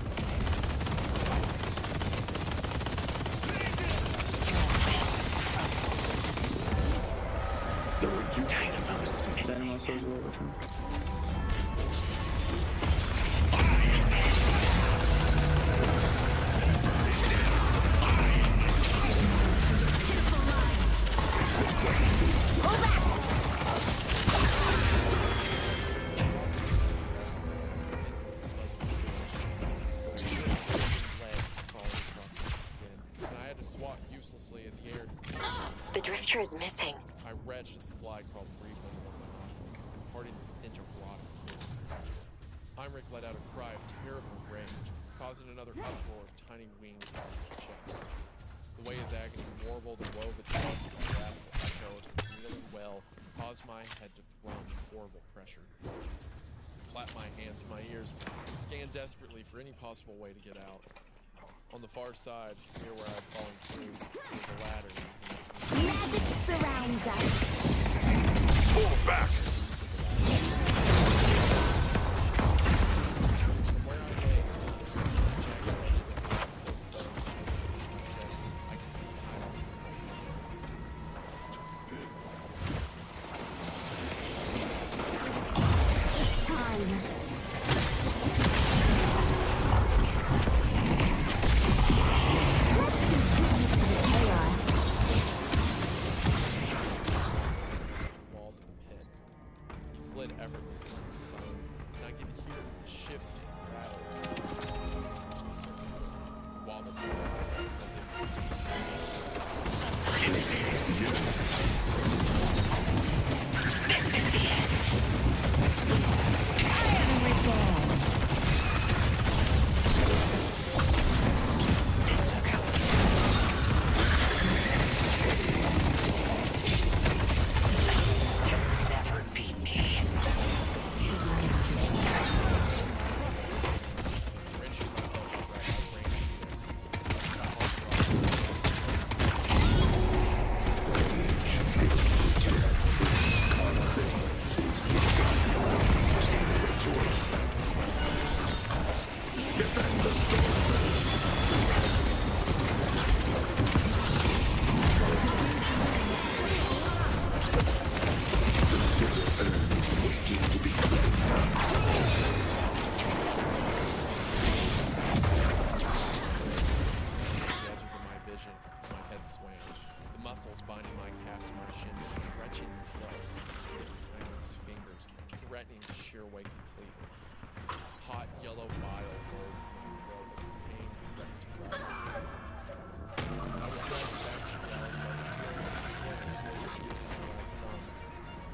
Dynamo source will return. The drifter is missing. I retched as a fly crawled briefly along my nostrils, imparting the stench of rot. Heinrich let out a cry of terrible rage, causing another uproar of tiny wings across his chest. The way his agony warbled and wove itself into the wrathful echo of his kneeling well caused my head to thrum with horrible pressure. I clapped my hands to my ears and scanned desperately for any possible way to get out. On the far side, near where I had fallen through, there was a ladder. Magic surrounds us. Pull back. From where I lay, jagged edges of black silk bones between my chest, I could see Heinrich. It's time. Walls of the pit. He slid effortlessly through the bones, and I could hear the shifting rattle of the surface. Wobbled slowly, Never beat me. wrenching myself upright, I ran upstairs. The edges of my vision as my head swam. The muscles binding my calf to my shin stretching themselves against Heinrich's fingers, threatening to shear away completely. Hot yellow bile rolled from my throat as the pain threatened to drive me from consciousness. I was dragged back to reality by the feeling of the skin slowly fusing to my thumb.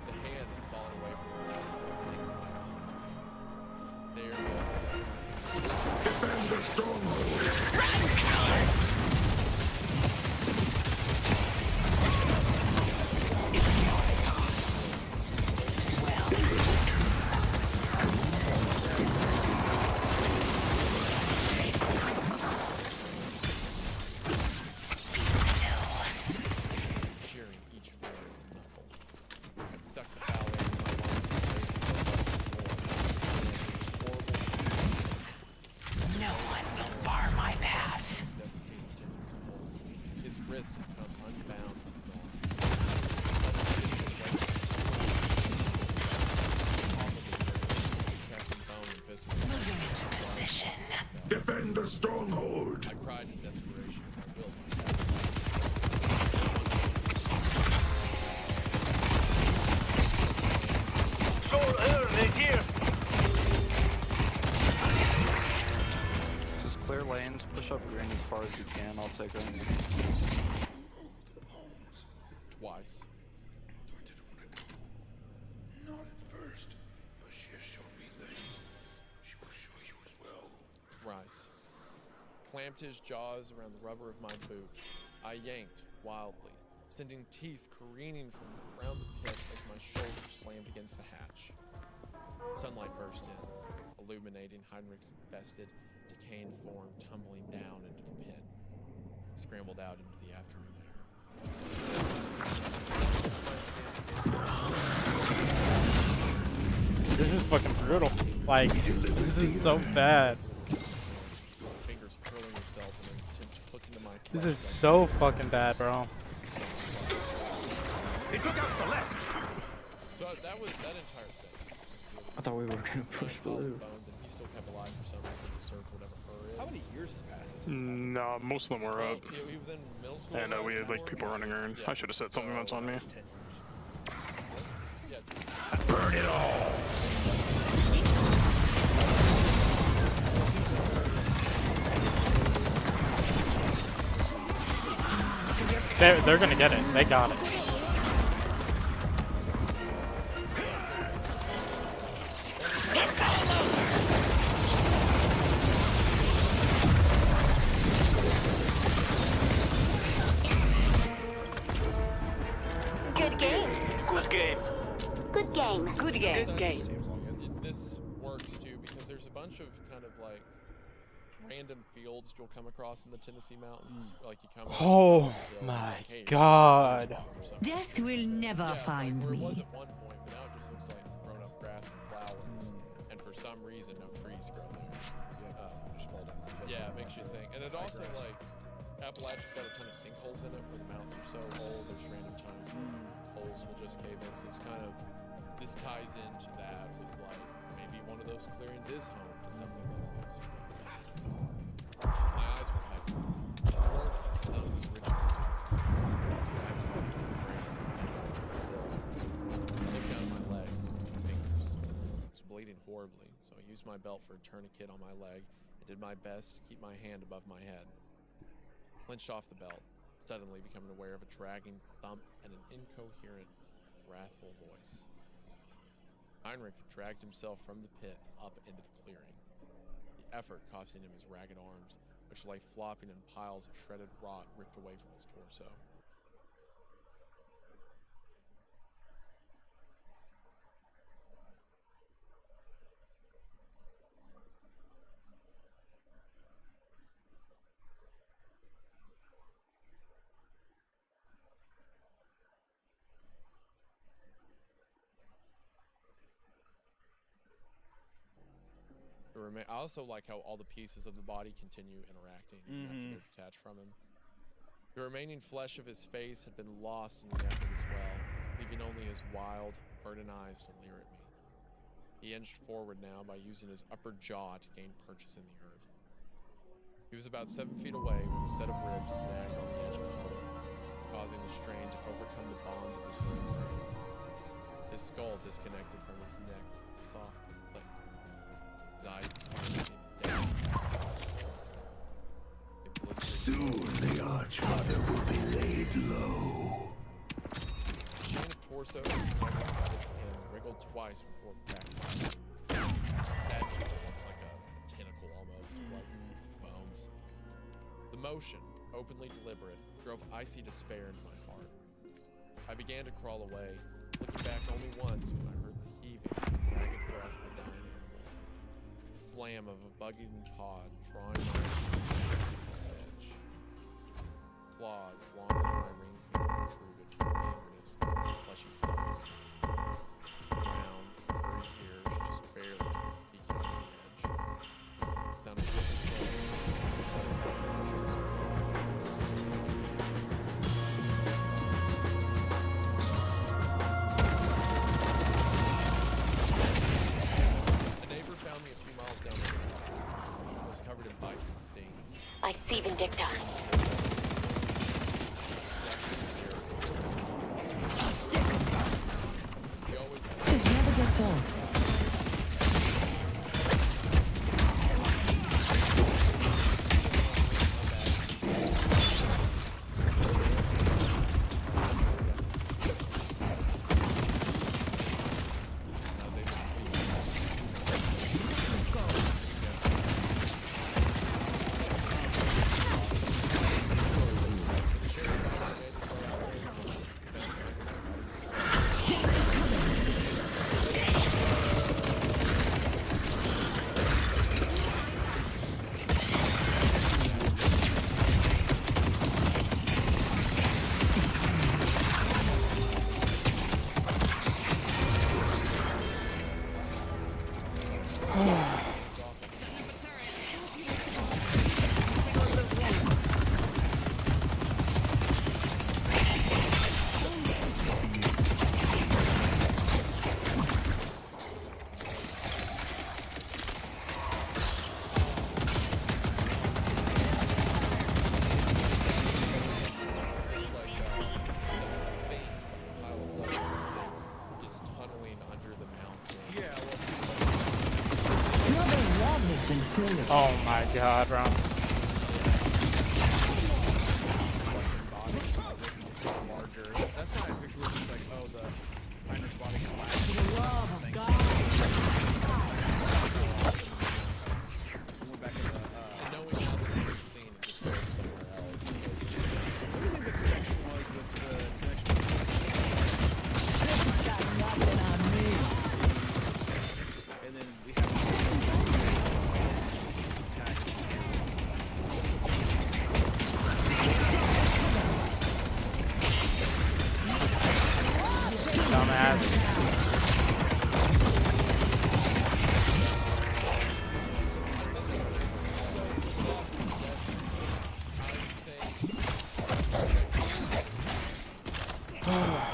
The hand had fallen away from me, hanging like a hawk. There, the tips of my fingers. Defend the stronghold! Run, cowards! It's your time. Well, shearing each finger with a knuckle. I sucked the foul air into my lungs and raced to the floor. no one will bar my path. His desiccated tendons pulled. His wrist had come unbound from his arm. Casting bone and viscera. Moving into position. Defend the stronghold! I cried in desperation as I willed my back. Just clear lanes, push up green as far as you can. I'll take them. Twice. clamped his jaws around the rubber of my boot. I yanked wildly, sending teeth careening from around the pit as my shoulder slammed against the hatch. Sunlight burst in, illuminating Heinrich's infested, decaying form tumbling down into the pit. I scrambled out into the afternoon air. This is fucking brutal. Like, this is so bad. Fingers curling themselves and then attempt to hook into my This flesh is so fucking bad, bro. They took out Celeste. So that entire set. I thought we were gonna push blue. Bones, and he still kept alive for some reason to serve whatever fur is. How many years has passed? No, most of them were up. He was in middle school. And we had like people running around. I should have said something that's on me. 10 years. Yeah, Burn it all. They're gonna get it. They got it. Good game. Good game. Good game. Good game. Good game. This works too because there's a bunch of kind of like random fields you'll come across in the Tennessee mountains. Like you come. Oh my god. Death will never find It me. was at one point, but now it just looks like grown up grass and flowers, and for some reason no trees grow there. Just fall down. Yeah, it makes you think. And it also like Appalachia's got a ton of sinkholes in it where the mountains are so old. There's random times where holes will just cave in. So it's kind of this ties into that with like maybe one of those clearings is home to something like this. My eyes were heavy. The warmth of the sun was rich and toxic. Its embrace and pain still. I looked down at my leg. My fingers. It was bleeding horribly, so I used my belt for a tourniquet on my leg and did my best to keep my hand above my head. Clenched off the belt, suddenly becoming aware of a dragging thump and an incoherent, wrathful voice. Heinrich dragged himself from the pit up into the clearing, the effort costing him his ragged arms, which lay flopping in piles of shredded rot ripped away from his torso. I also like how all the pieces of the body continue interacting even after they're detached from him. The remaining flesh of his face had been lost in the effort as well, leaving only his wild, verdant eyes to leer at me. He inched forward now by using his upper jaw to gain purchase in the earth. He was about 7 feet away when a set of ribs snagged on the edge of the hole, causing the strain to overcome the bonds of his vertebrae. His skull disconnected from his neck with a soft click. His eyes experiencing death. Soon the Archmother will be laid low. The chain of torso at its end wriggled twice before it cracked silently. That looks like a tentacle almost, like bones. The motion, openly deliberate, drove icy despair into my heart. I began to crawl away, looking back only once when I heard the heaving, ragged breath of a dying animal. The slam of a bugging pod drawing my its edge. Claws longer than my ring finger protruded from the gangrenous, fleshy stumps. Round, furry ears just barely peeking over the edge. The sound of lips flowing, the sound of my nostrils. A neighbor found me a few miles down the road. I was covered in bites and stings. I see Vindicta. Oh my god, bro. Larger. That's kind of a picture where it's like, oh, the Heiner's body can last. For the love of God. Went back in the, knowing now that we've seen it just go somewhere else. what do you think the connection was with the connection This got nothing on me. and then we have Dumbass. Come on, buddy.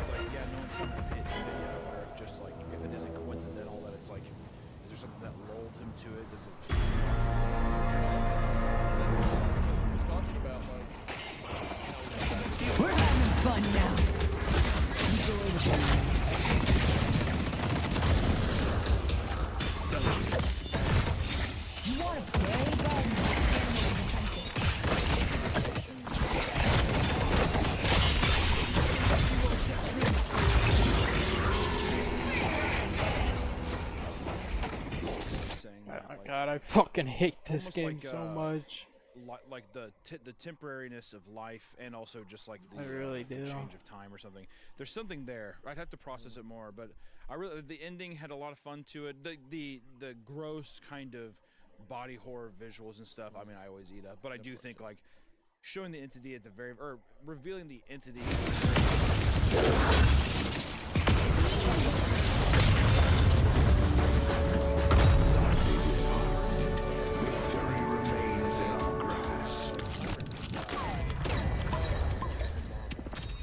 it's like, yeah, no one's seen that hit in the video, or if just like, if it isn't coincidental that it's like, is there something that lulled him to it? Does it feel That's what he was talking about, like, We're having fun now. Enjoy the fun. You want to play? Go saying Oh that? my Like, god, I fucking hate this almost game like, so much. like the temporariness of life, and also just like the, I really the do. change of time or something. There's something there. I'd have to process it more, but I really the ending had a lot of fun to it. The gross kind of body horror visuals and stuff. I mean, I always eat up, but I do think like showing the entity at the very or revealing the entity. Victory remains in our grasp.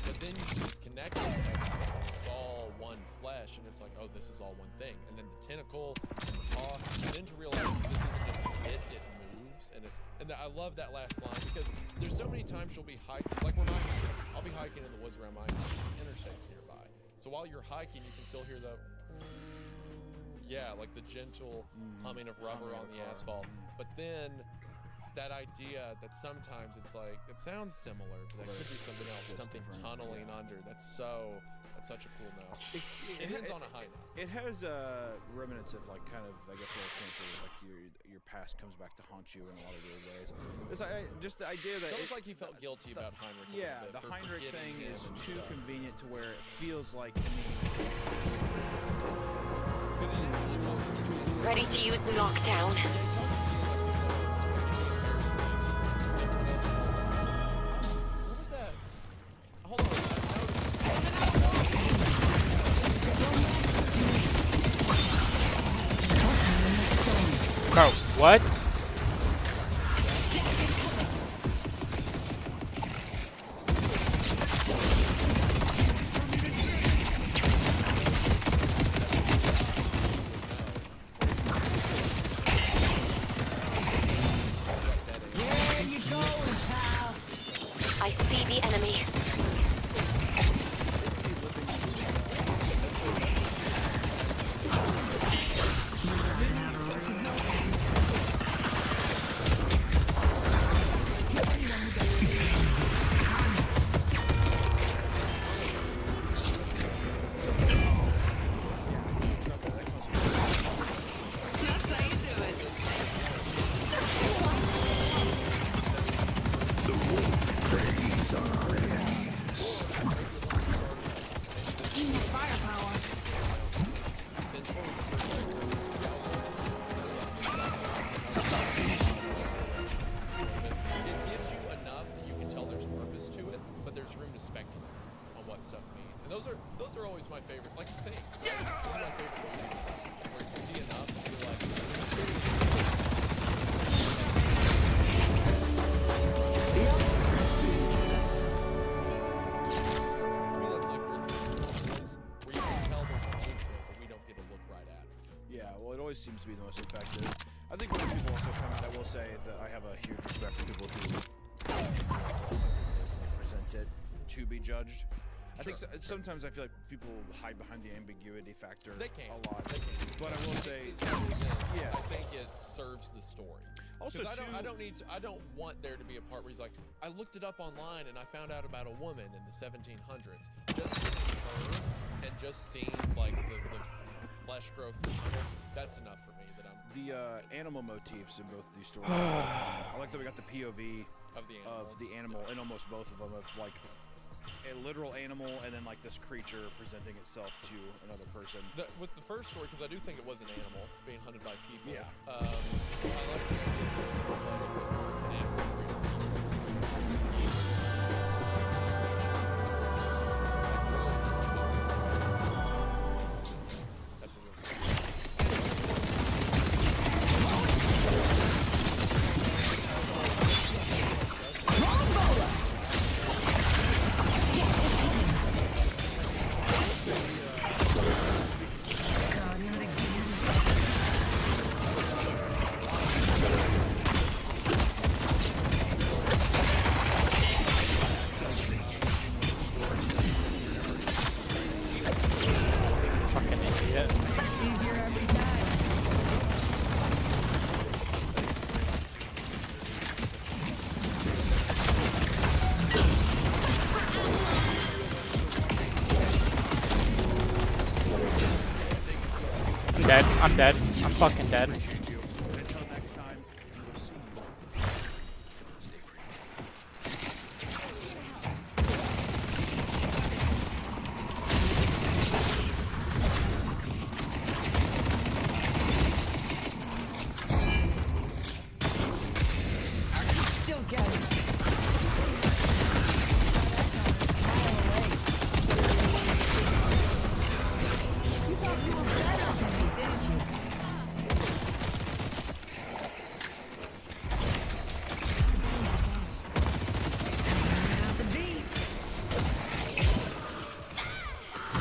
but then you see this connection to everything. It's all one flesh, and it's like, oh, this is all one thing. And then the tentacle and the paw, and then to realize this isn't just a hit, it moves. And I love that last line because there's so many times you'll be hiking, like where my house is. I'll be hiking in the woods around my house, interstates nearby. So while you're hiking, you can still hear the, yeah, like the gentle humming of rubber on the asphalt. But then that idea that sometimes it's like, it sounds similar, but that could be something else, something tunneling under. That's such a cool note. It ends on a high note. It has remnants of like kind of I guess what I was saying, sort of like your past comes back to haunt you in a lot of weird ways. This just the idea that It was like he felt guilty about Heinrich. a yeah, little bit the for Heinrich forgiving thing him is and too stuff. convenient to where it feels like to me. Ready to use knockdown. What was that? Hold on. Bro, what? Where you going, pal? I see the enemy. The wolf preys on our enemies. Firepower. It gives you enough that you can tell there's purpose to it, but there's room to speculate on what stuff means. And those are always my favorite. Like the thing. Those are my favorite movies, where you see enough and you're like, to me that's like really cool, where you can tell there's a movement, but we don't get to look right at it. Yeah, well, it always seems to be the most effective. I think when people also come out, I will say that I have a huge respect for people who present it to be judged. I think sometimes I feel like people hide behind the ambiguity factor They can. a lot. They can. But I will say, yeah, I think it serves the story. Also, I don't want there to be a part where he's like, I looked it up online and I found out about a woman in the 1700s. Just seeing her and just seeing like the flesh growth of turtles, that's enough for me. That I'm the animal motifs in both of these stories. I like that we got the POV of the animal in almost both of them, of like a literal animal and then like this creature presenting itself to another person. With the first story, because I do think it was an animal being hunted by people. Yeah. I like the idea that it was like an animal That's a real Fucking idiot. Easier every time. I'm dead. I'm dead. I'm fucking dead. Until next time, we will see you. Stay free. Still got it. You thought you were better than me, didn't you? Out the beat.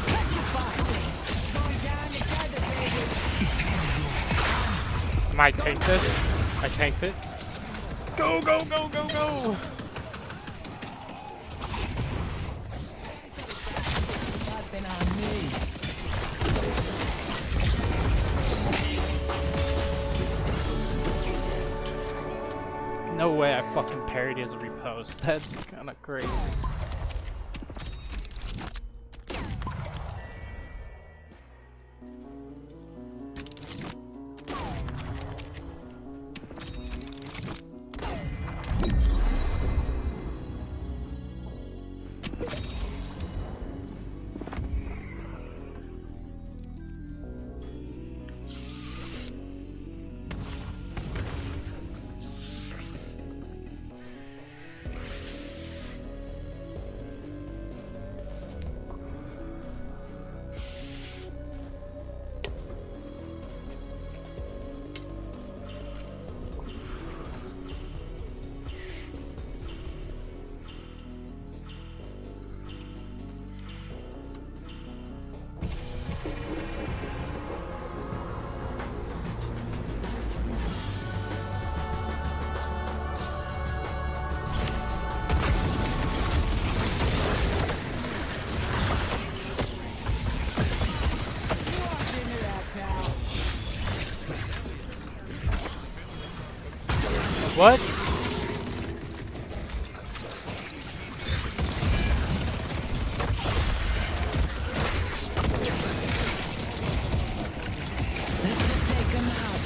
Petrified. Going down together, baby. I might tank this. I tanked it. Go, go, go, go, go! Nothing on me. No way I fucking parried his repost. That's kinda crazy. What? This'll take him out.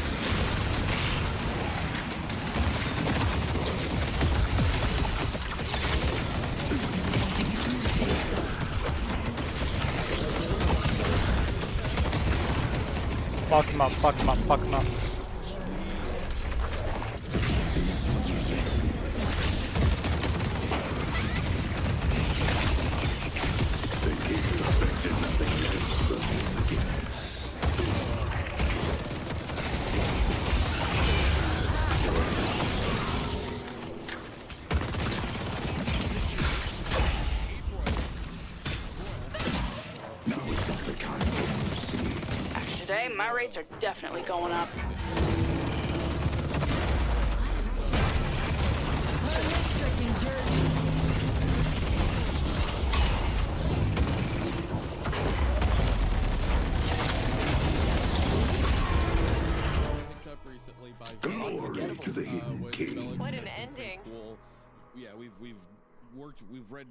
Fuck him up, fuck him up, fuck him up. Today, my rates are definitely going up.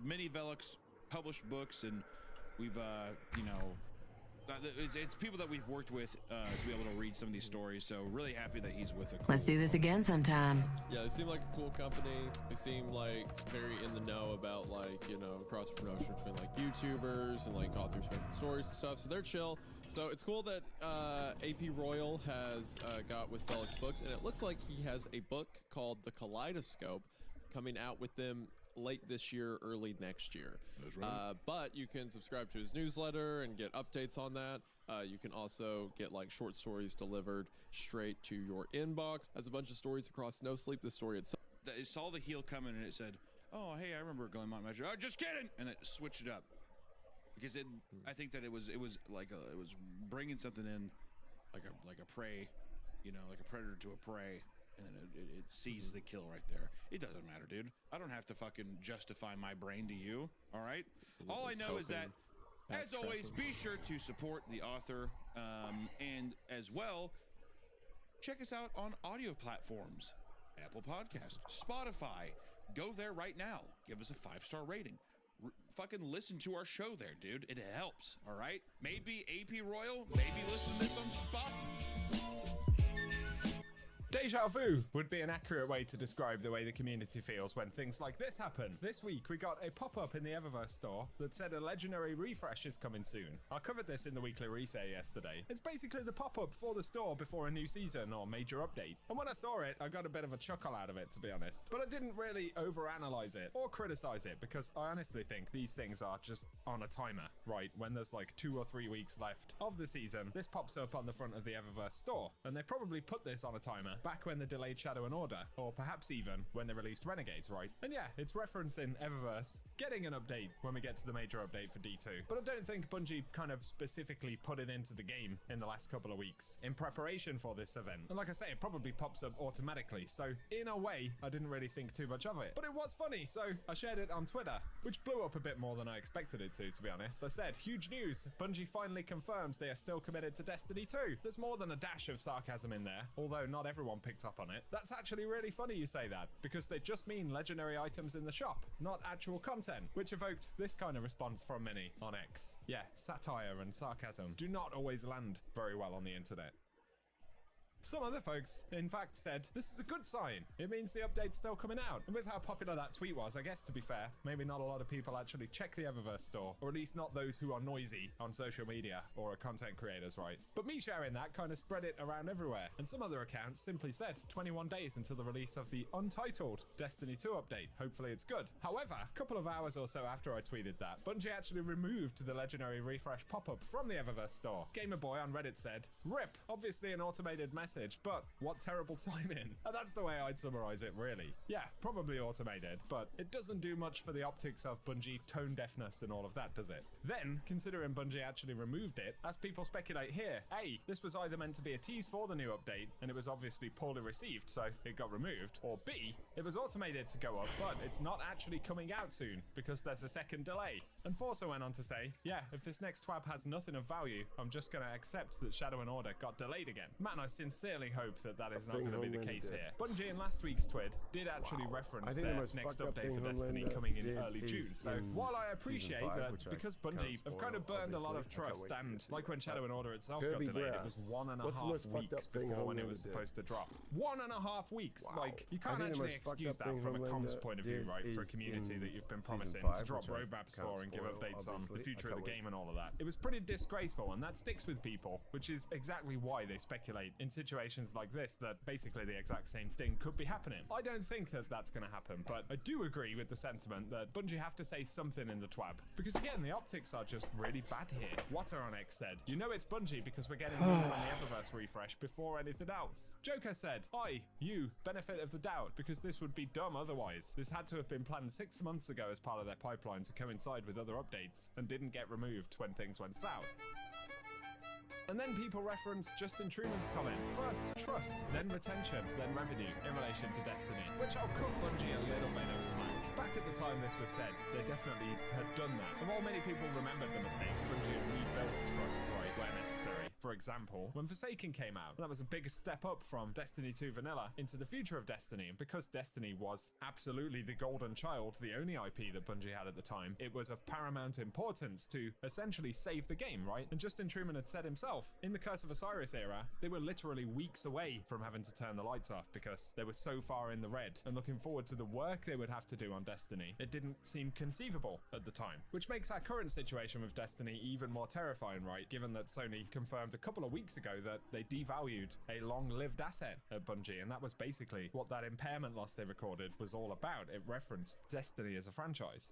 many Velox published books, and we've you know, it's people that we've worked with to be able to read some of these stories. So really happy that he's with a cool. Let's do this again sometime. Yeah, they seem like a cool company. They seem like very in the know about, like, you know, cross promotion between like YouTubers and like authors making stories and stuff. So they're chill. So it's cool that AP Royal has got with Felix Books, and it looks like he has a book called The Kaleidoscope coming out with them late this year, early next year. That's right. But you can subscribe to his newsletter and get updates on that. You can also get like short stories delivered straight to your inbox. Has a bunch of stories across No Sleep. The story itself. It saw the heel coming and it said, "Oh, hey, I remember going on measure. Oh, just kidding!" And it switched it up because it. I think that it was like it was bringing something in, like a prey, you know, like a predator to a prey. And then it sees the kill right there. It doesn't matter, dude. I don't have to fucking justify my brain to you, all right? All I know is that, as always, be sure to support the author, and as well, check us out on audio platforms. Apple Podcast, Spotify. Go there right now. Give us a 5-star rating. Fucking listen to our show there, dude. It helps, all right? Maybe AP Royal, maybe listen to this on Spot. Deja vu would be an accurate way to describe the way the community feels when things like this happen. This week, we got a pop-up in the Eververse store that said a legendary refresh is coming soon. I covered this in the weekly resale yesterday. It's basically the pop-up for the store before a new season or major update. And when I saw it, I got a bit of a chuckle out of it, to be honest. But I didn't really overanalyze it or criticize it because I honestly think these things are just on a timer, right? When there's like 2 or 3 weeks left of the season, this pops up on the front of the Eververse store. And they probably put this on a timer back when they delayed Shadow and Order, or perhaps even when they released Renegades, right? And yeah, it's referencing Eververse getting an update when we get to the major update for D2. But I don't think Bungie kind of specifically put it into the game in the last couple of weeks in preparation for this event. And like I say, it probably pops up automatically, so in a way, I didn't really think too much of it. But it was funny, so I shared it on Twitter, which blew up a bit more than I expected it to be honest. I said, huge news, Bungie finally confirms they are still committed to Destiny 2. There's more than a dash of sarcasm in there, although not everyone picked up on it. That's actually really funny you say that, because they just mean legendary items in the shop, not actual content, which evoked this kind of response from many on X. Yeah, satire and sarcasm do not always land very well on the internet. Some other folks, in fact, said, this is a good sign. It means the update's still coming out. And with how popular that tweet was, I guess to be fair, maybe not a lot of people actually check the Eververse store, or at least not those who are noisy on social media or are content creators, right? But me sharing that kind of spread it around everywhere. And some other accounts simply said 21 days until the release of the untitled Destiny 2 update. Hopefully it's good. However, a couple of hours or so after I tweeted that, Bungie actually removed the legendary refresh pop-up from the Eververse store. Gamerboy on Reddit said, RIP, obviously an automated message, but what terrible timing. And that's the way I'd summarize it, really. Yeah, probably automated, but it doesn't do much for the optics of Bungie tone deafness and all of that, does it? Then, considering Bungie actually removed it, as people speculate here, A, this was either meant to be a tease for the new update, and it was obviously poorly received, so it got removed, or B, it was automated to go up, but it's not actually coming out soon, because there's a second delay. And Forza went on to say, yeah, if this next twab has nothing of value, I'm just gonna accept that Shadow and Order got delayed again. Man, I sincerely hope that that is not going to be the case here. Bungie in last week's twid did actually reference their next update for Destiny coming in early June. So while I appreciate that because Bungie have kind of burned a lot of trust, and like when Shadow and Order itself got delayed, it was 1.5 weeks before when it was supposed to drop. 1.5 weeks! Like, you can't actually excuse that from a comms point of view, right, for a community that you've been promising to drop roadmaps for and give updates on the future of the game and all of that. It was pretty disgraceful, and that sticks with people, which is exactly why they speculate in situations like this that basically the exact same thing could be happening. I don't think that that's going to happen, but I do agree with the sentiment that Bungie have to say something in the twab, because again, the optics are just really bad here. Water on X said, you know it's Bungie because we're getting news on the Eververse refresh before anything else. Joker said, benefit of the doubt, because this would be dumb otherwise. This had to have been planned 6 months ago as part of their pipeline to coincide with other updates, and didn't get removed when things went south. And then people reference Justin Truman's comment. First, trust, then retention, then revenue in relation to Destiny, which I'll cut Bungie a little bit of slack. Back at the time this was said, they definitely had done that. And while many people remembered the mistakes, Bungie had rebuilt trust right where necessary. for example, when Forsaken came out. That was a big step up from Destiny 2 Vanilla into the future of Destiny, and because Destiny was absolutely the golden child, the only IP that Bungie had at the time, it was of paramount importance to essentially save the game, right? And Justin Truman had said himself, in the Curse of Osiris era, they were literally weeks away from having to turn the lights off because they were so far in the red, and looking forward to the work they would have to do on Destiny, it didn't seem conceivable at the time. Which makes our current situation with Destiny even more terrifying, right? Given that Sony confirmed a couple of weeks ago that they devalued a long-lived asset at Bungie, and that was basically what that impairment loss they recorded was all about. It referenced Destiny as a franchise.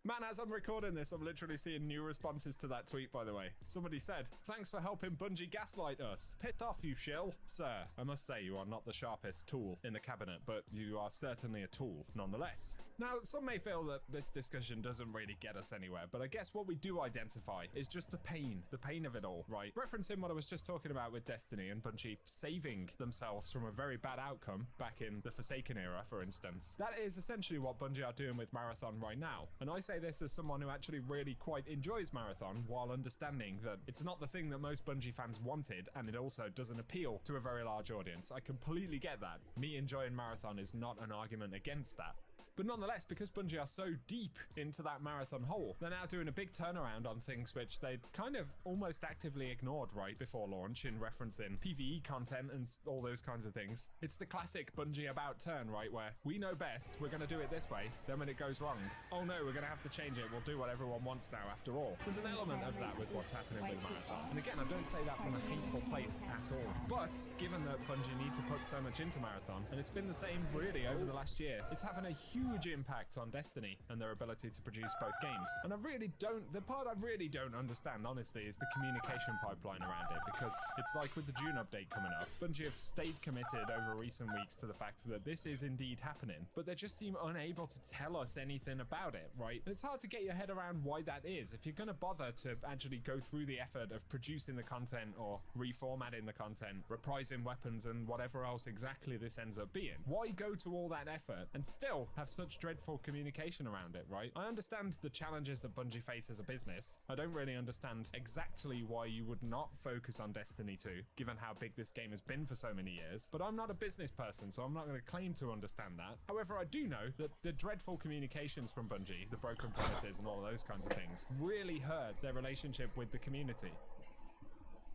Man, as I'm recording this, I'm literally seeing new responses to that tweet, by the way. Somebody said, "Thanks for helping Bungie gaslight us. Pit off, you shill." Sir, I must say you are not the sharpest tool in the cabinet, but you are certainly a tool nonetheless. Now, some may feel that this discussion doesn't really get us anywhere, but I guess what we do identify is just the pain of it all, right? Referencing what I was just talking about with Destiny and Bungie saving themselves from a very bad outcome back in the Forsaken era, for instance. That is essentially what Bungie are doing with Marathon right now. And I say this as someone who actually really quite enjoys Marathon, while understanding that it's not the thing that most Bungie fans wanted, and it also doesn't appeal to a very large audience. I completely get that. Me enjoying Marathon is not an argument against that. But nonetheless, because Bungie are so deep into that Marathon hole, they're now doing a big turnaround on things which they kind of almost actively ignored right before launch, in referencing PvE content and all those kinds of things. It's the classic Bungie about turn, right, where we know best, we're going to do it this way, then when it goes wrong, oh no, we're going to have to change it, we'll do what everyone wants now after all. There's an element of that with what's happening with Marathon. And again, I don't say that from a hateful place at all. But given that Bungie need to put so much into Marathon, and it's been the same really over the last year, it's having a huge impact on Destiny and their ability to produce both games. And the part I really don't understand, honestly, is the communication pipeline around it, because it's like with the June update coming up, Bungie have stayed committed over recent weeks to the fact that this is indeed happening, but they just seem unable to tell us anything about it, right? And it's hard to get your head around why that is. If you're going to bother to actually go through the effort of producing the content or reformatting the content, reprising weapons and whatever else exactly this ends up being, why go to all that effort and still have such dreadful communication around it, right? I understand the challenges that Bungie face as a business. I don't really understand exactly why you would not focus on Destiny 2, given how big this game has been for so many years, but I'm not a business person, so I'm not going to claim to understand that. However, I do know that the dreadful communications from Bungie, the broken promises and all of those kinds of things, really hurt their relationship with the community.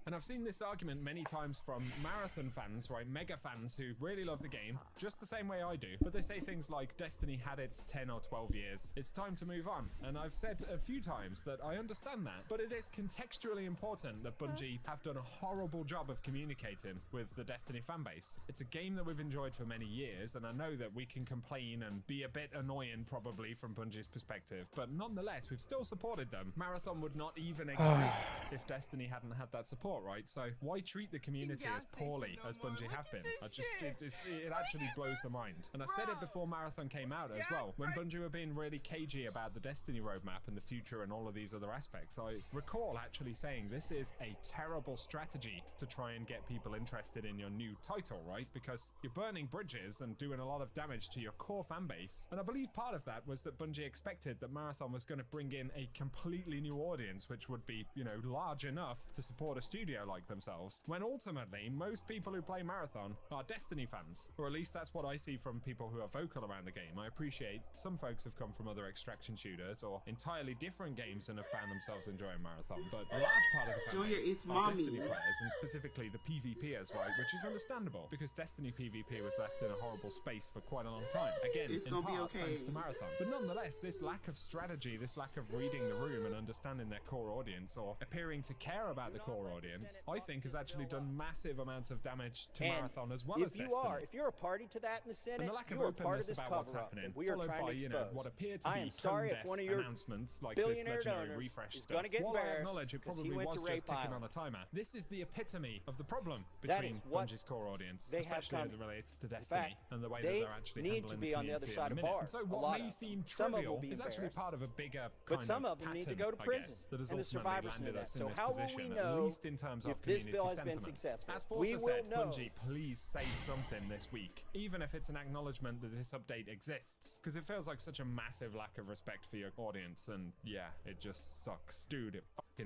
And I've seen this argument many times from Marathon fans, right, mega fans who really love the game, just the same way I do. But they say things like, Destiny had its 10 or 12 years. It's time to move on. And I've said a few times that I understand that. But it is contextually important that Bungie have done a horrible job of communicating with the Destiny fanbase. It's a game that we've enjoyed for many years, and I know that we can complain and be a bit annoying probably from Bungie's perspective, but nonetheless, we've still supported them. Marathon would not even exist if Destiny hadn't had that support, right? So why treat the community as poorly as Bungie have been? It actually blows the mind. And I said it before Marathon came out as well. When Bungie were being really cagey about the Destiny roadmap and the future and all of these other aspects, I recall actually saying this is a terrible strategy to try and get people interested in your new title, right? Because you're burning bridges and doing a lot of damage to your core fan base. And I believe part of that was that Bungie expected that Marathon was going to bring in a completely new audience, which would be, you know, large enough to support a studio like themselves, when ultimately most people who play Marathon are Destiny fans, or at least that's what I see from people who are vocal around the game. I appreciate some folks have come from other extraction shooters or entirely different games and have found themselves enjoying Marathon, but a large part of the fan base are Destiny players, and specifically the PvPers, right, which is understandable because Destiny PvP was left in a horrible space for quite a long time, again in part thanks to Marathon. But nonetheless, this lack of strategy, this lack of reading the room and understanding their core audience or appearing to care about the core audience, I think has actually done massive amounts of damage to Marathon as well as Destiny. If you're a party to that in the Senate, and the lack of openness about what's happening, followed by, you know, what appear to be tone-deaf announcements like this legendary refresh stuff. While I acknowledge it probably was just ticking on a timer, this is the epitome of the problem between Bungie's core audience, especially as it relates to Destiny and the way that they're actually handling the community in a minute. And so what may seem trivial is actually part of a bigger kind of pattern, I guess, that has ultimately landed us in this position, at least in terms of community sentiment. As Forza said, Bungie, please say something this week, even if it's an acknowledgement that this update exists, because it feels like such a massive lack of respect for your audience, and yeah, it just sucks. Dude, it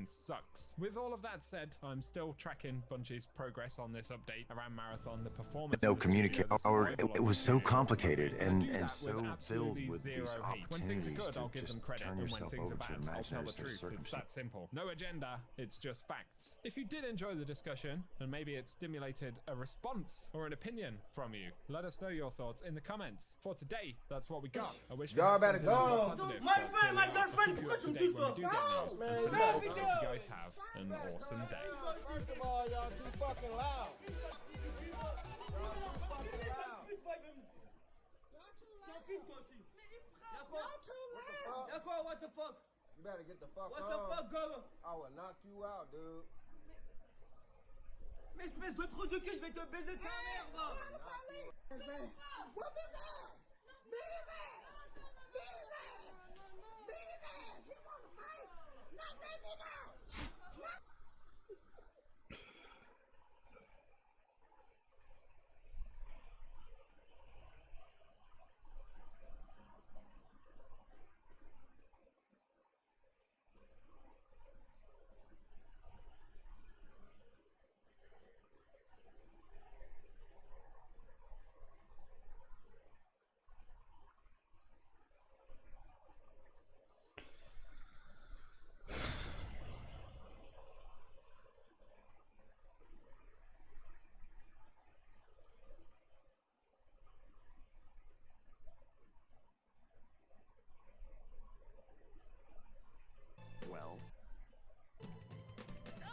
sucks. With all of that said, I'm still tracking Bungie's progress on this update around Marathon, the performance. No of the studio, communicate. the survival It of was the so game. complicated I and do that so with filled absolutely with zero these hate. When things are opportunities good, to I'll give just them credit, turn and when yourself things are over to bad, I'll tell the imaginary truth. It's circumstances. that simple. No agenda, it's just facts. If you did enjoy the discussion, and maybe it stimulated a response or an opinion from you, let us know your thoughts in the comments. For today, that's what we got. I wish we had something more positive, My but friend, my here we are. I'll girlfriend, keep you put up to some date juice when we do up. get news. And for now, I hope you guys have an awesome day. First of all, y'all too fucking loud. What the fuck? You better get the fuck What the fuck, girl? I will knock you out, dude. Mais espèce de trou du cul, je vais te baiser ta mère, va! Well.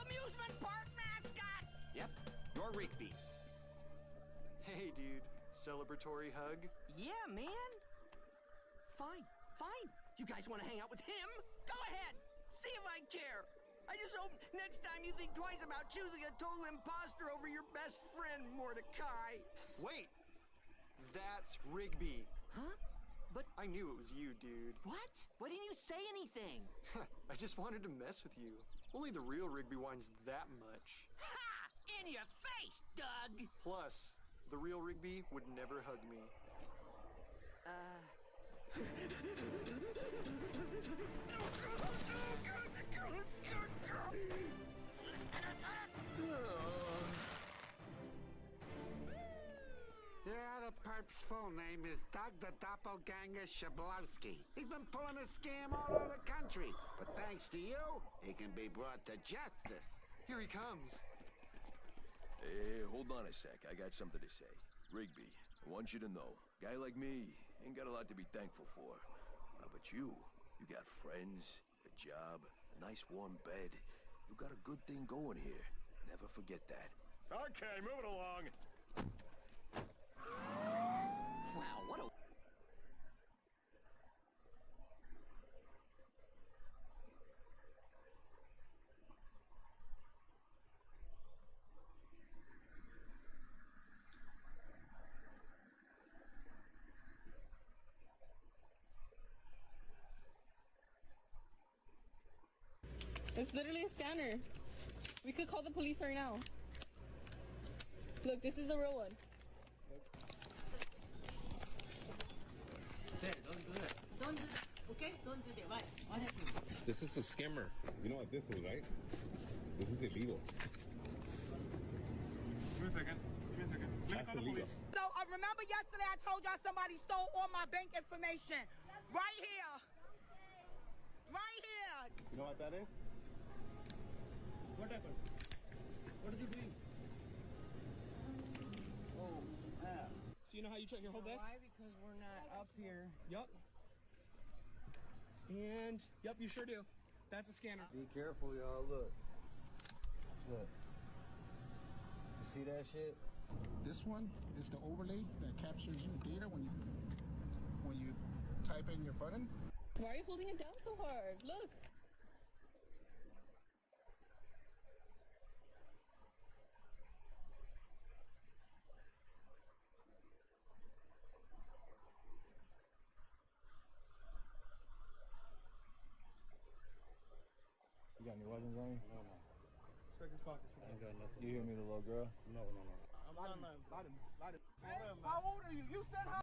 Amusement park mascots! Yep, you're Rigby. Hey, dude. Celebratory hug? Yeah, man. Fine. You guys want to hang out with him? Go ahead. See if I care. I just hope next time you think twice about choosing a total imposter over your best friend, Mordecai. Wait! That's Rigby. Huh? But I knew it was you, dude. what? Why didn't you say anything? I just wanted to mess with you. Only the real Rigby whines that much. Ha! In your face, Doug! Plus, the real Rigby would never hug me. Yeah, the perp's full name is Doug the Doppelganger Shablowski. He's been pulling a scam all over the country. But thanks to you, he can be brought to justice. Here he comes. Hey, hold on a sec. I got something to say. Rigby, I want you to know, guy like me ain't got a lot to be thankful for. But you got friends, a job, a nice warm bed. You got a good thing going here. Never forget that. Okay, move it along. Wow, what a... It's literally a scanner. We could call the police right now. Look, this is the real one. Don't do that. Don't do that. Okay? Don't do that. Why? What happened? This is a scammer. You know what this is, right? This is illegal. Give me a second. That's illegal. So, remember yesterday I told y'all somebody stole all my bank information? Right here. Right here. You know what that is? What happened? What are you doing? Oh, snap. So you know how you check your whole desk? Why? Because we're not up here. Yup. And, yup, you sure do. That's a scanner. Be careful, y'all. Look. You see that shit? This one is the overlay that captures your data when you type in your button. Why are you holding it down so hard? Look. You got any weapons on you? No. Check his pockets. I ain't got nothing. You hear me, the little girl? No. I'm not light him. How old are you? You said how?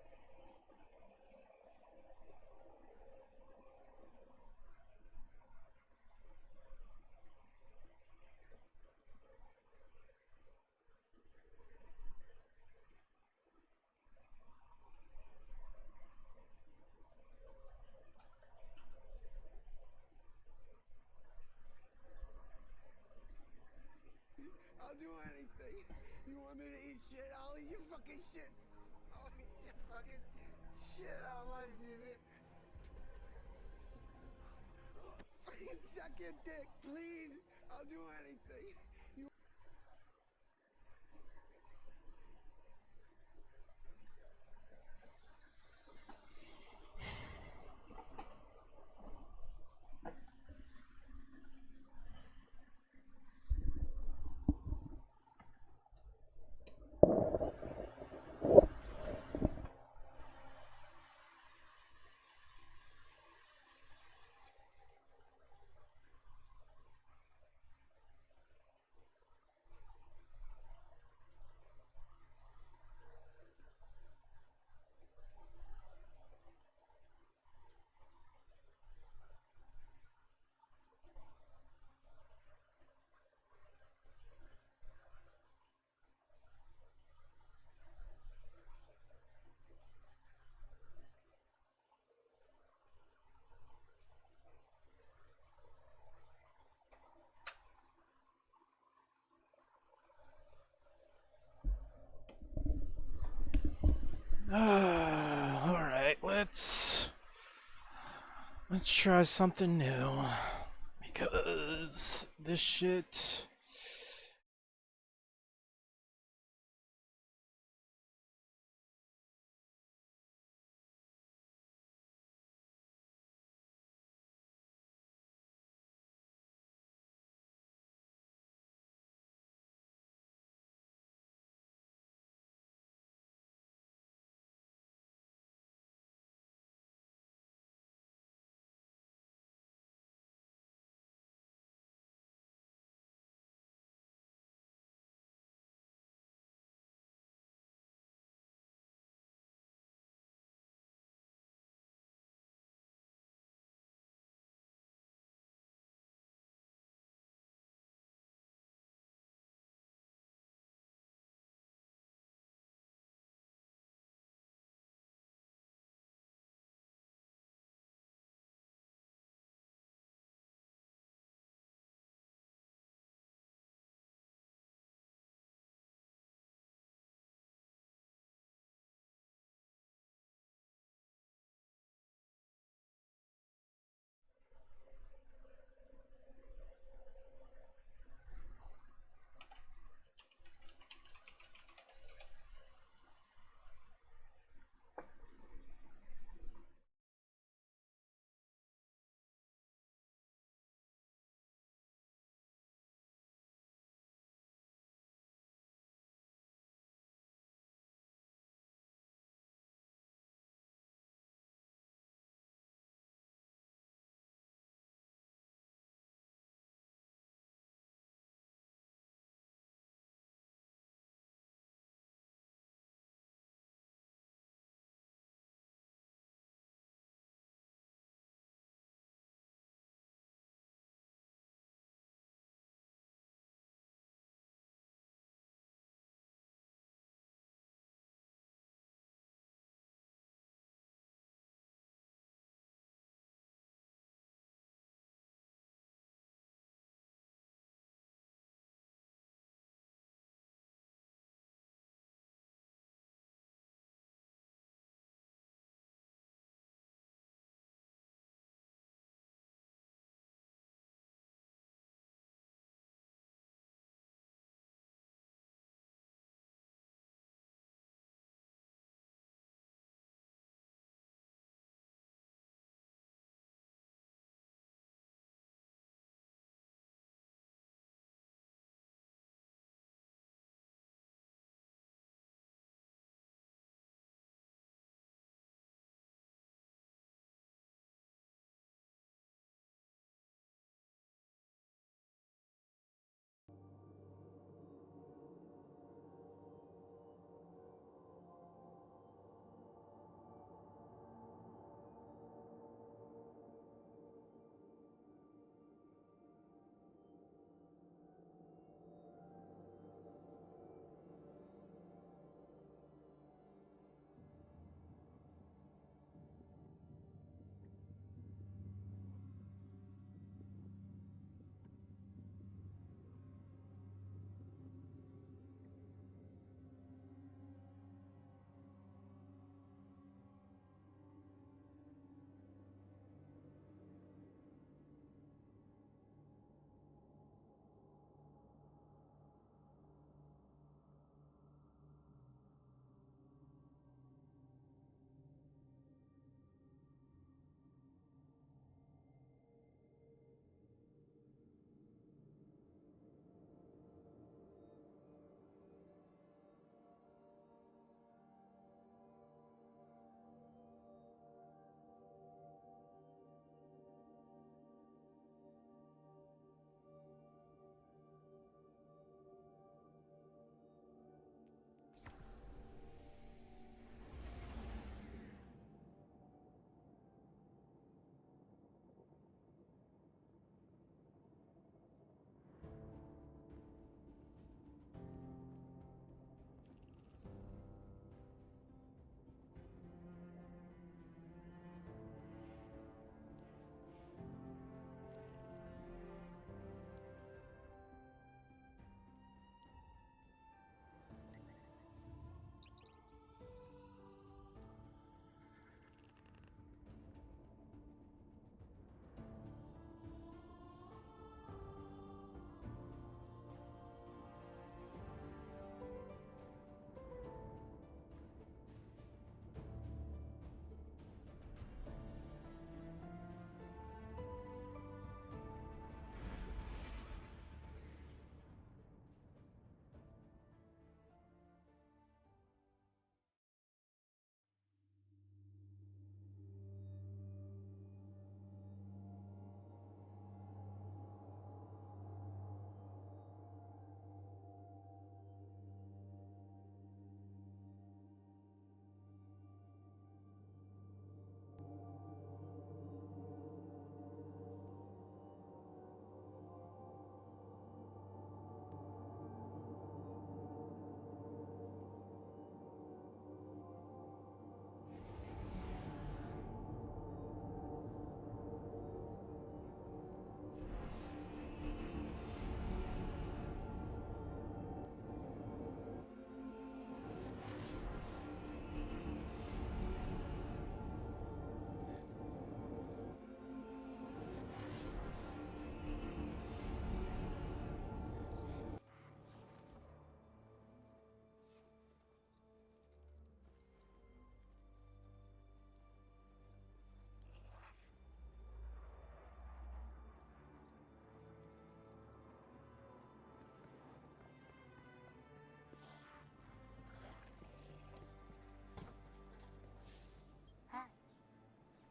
shit, Ollie. You fucking shit. Oh, you fucking shit, Ollie, dude. Fucking suck your dick, please. I'll do anything. You. All right, let's try something new because this shit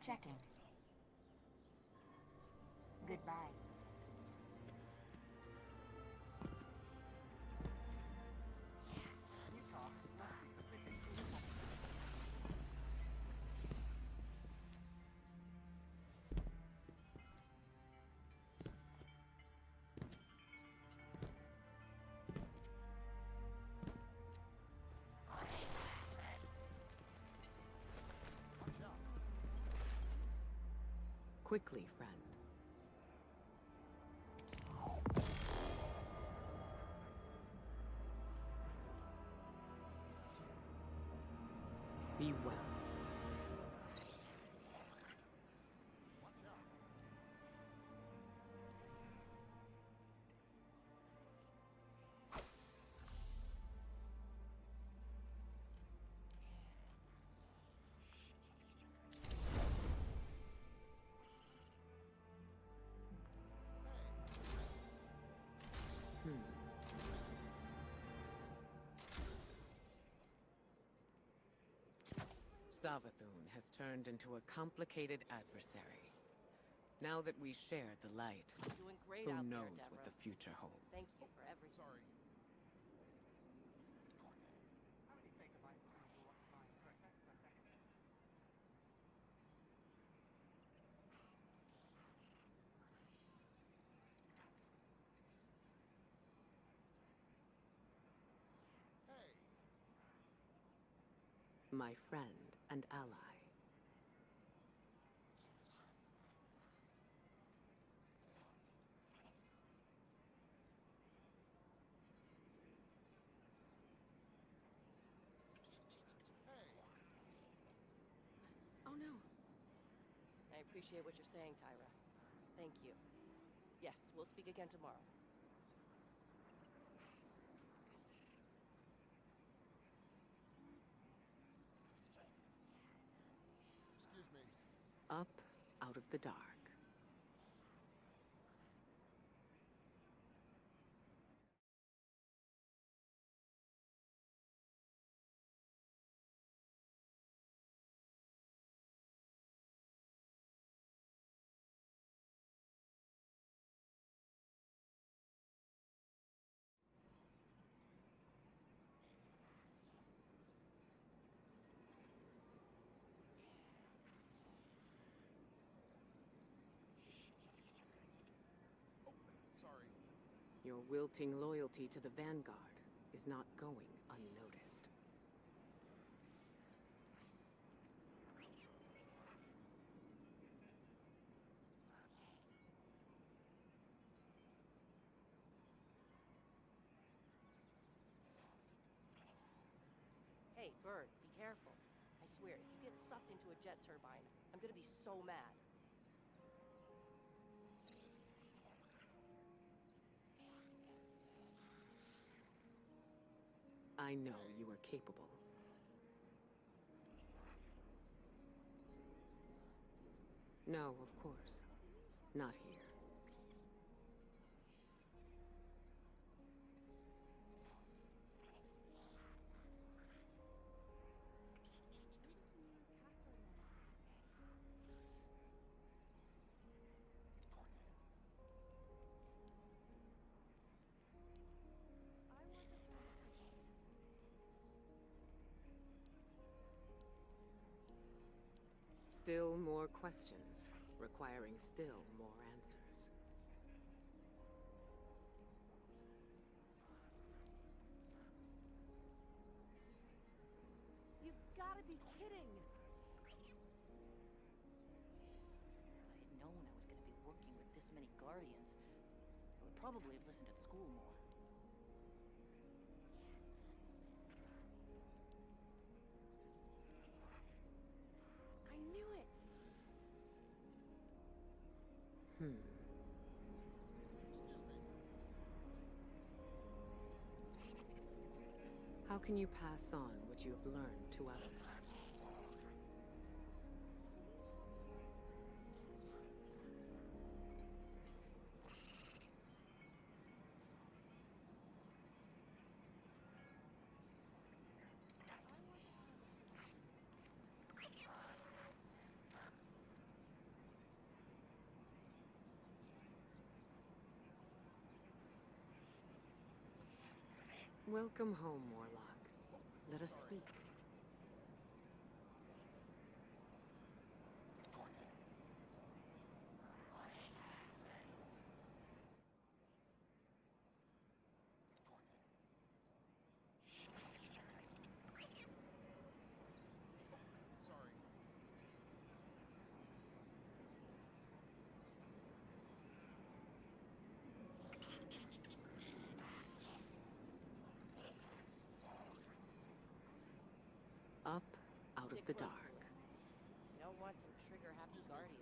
Checking. Goodbye. New tasks must be submitted to the Quickly, friend. Be well. Savathun has turned into a complicated adversary. Now that we share the light, Doing great who out there, knows what Deborah. the future holds? Thank you for everything. Sorry. My friend and ally. Oh no. I appreciate what you're saying, Tyra. Thank you. Yes, we'll speak again tomorrow. Excuse me. Up out of the dark. Sorry. Your wilting loyalty to the Vanguard is not going unnoticed. Hey, Bird, be careful. I swear, if you get sucked into a jet turbine, I'm gonna be so mad. I know you are capable. No, of course. Not here. Still more questions, requiring still more answers. You've gotta be kidding! If I had known I was gonna be working with this many Guardians, I would probably have listened at school more. I knew it! How can you pass on what you have learned to others? Welcome home, Warlock. Let us speak. Up out of the dark. You don't want some trigger-happy guardians.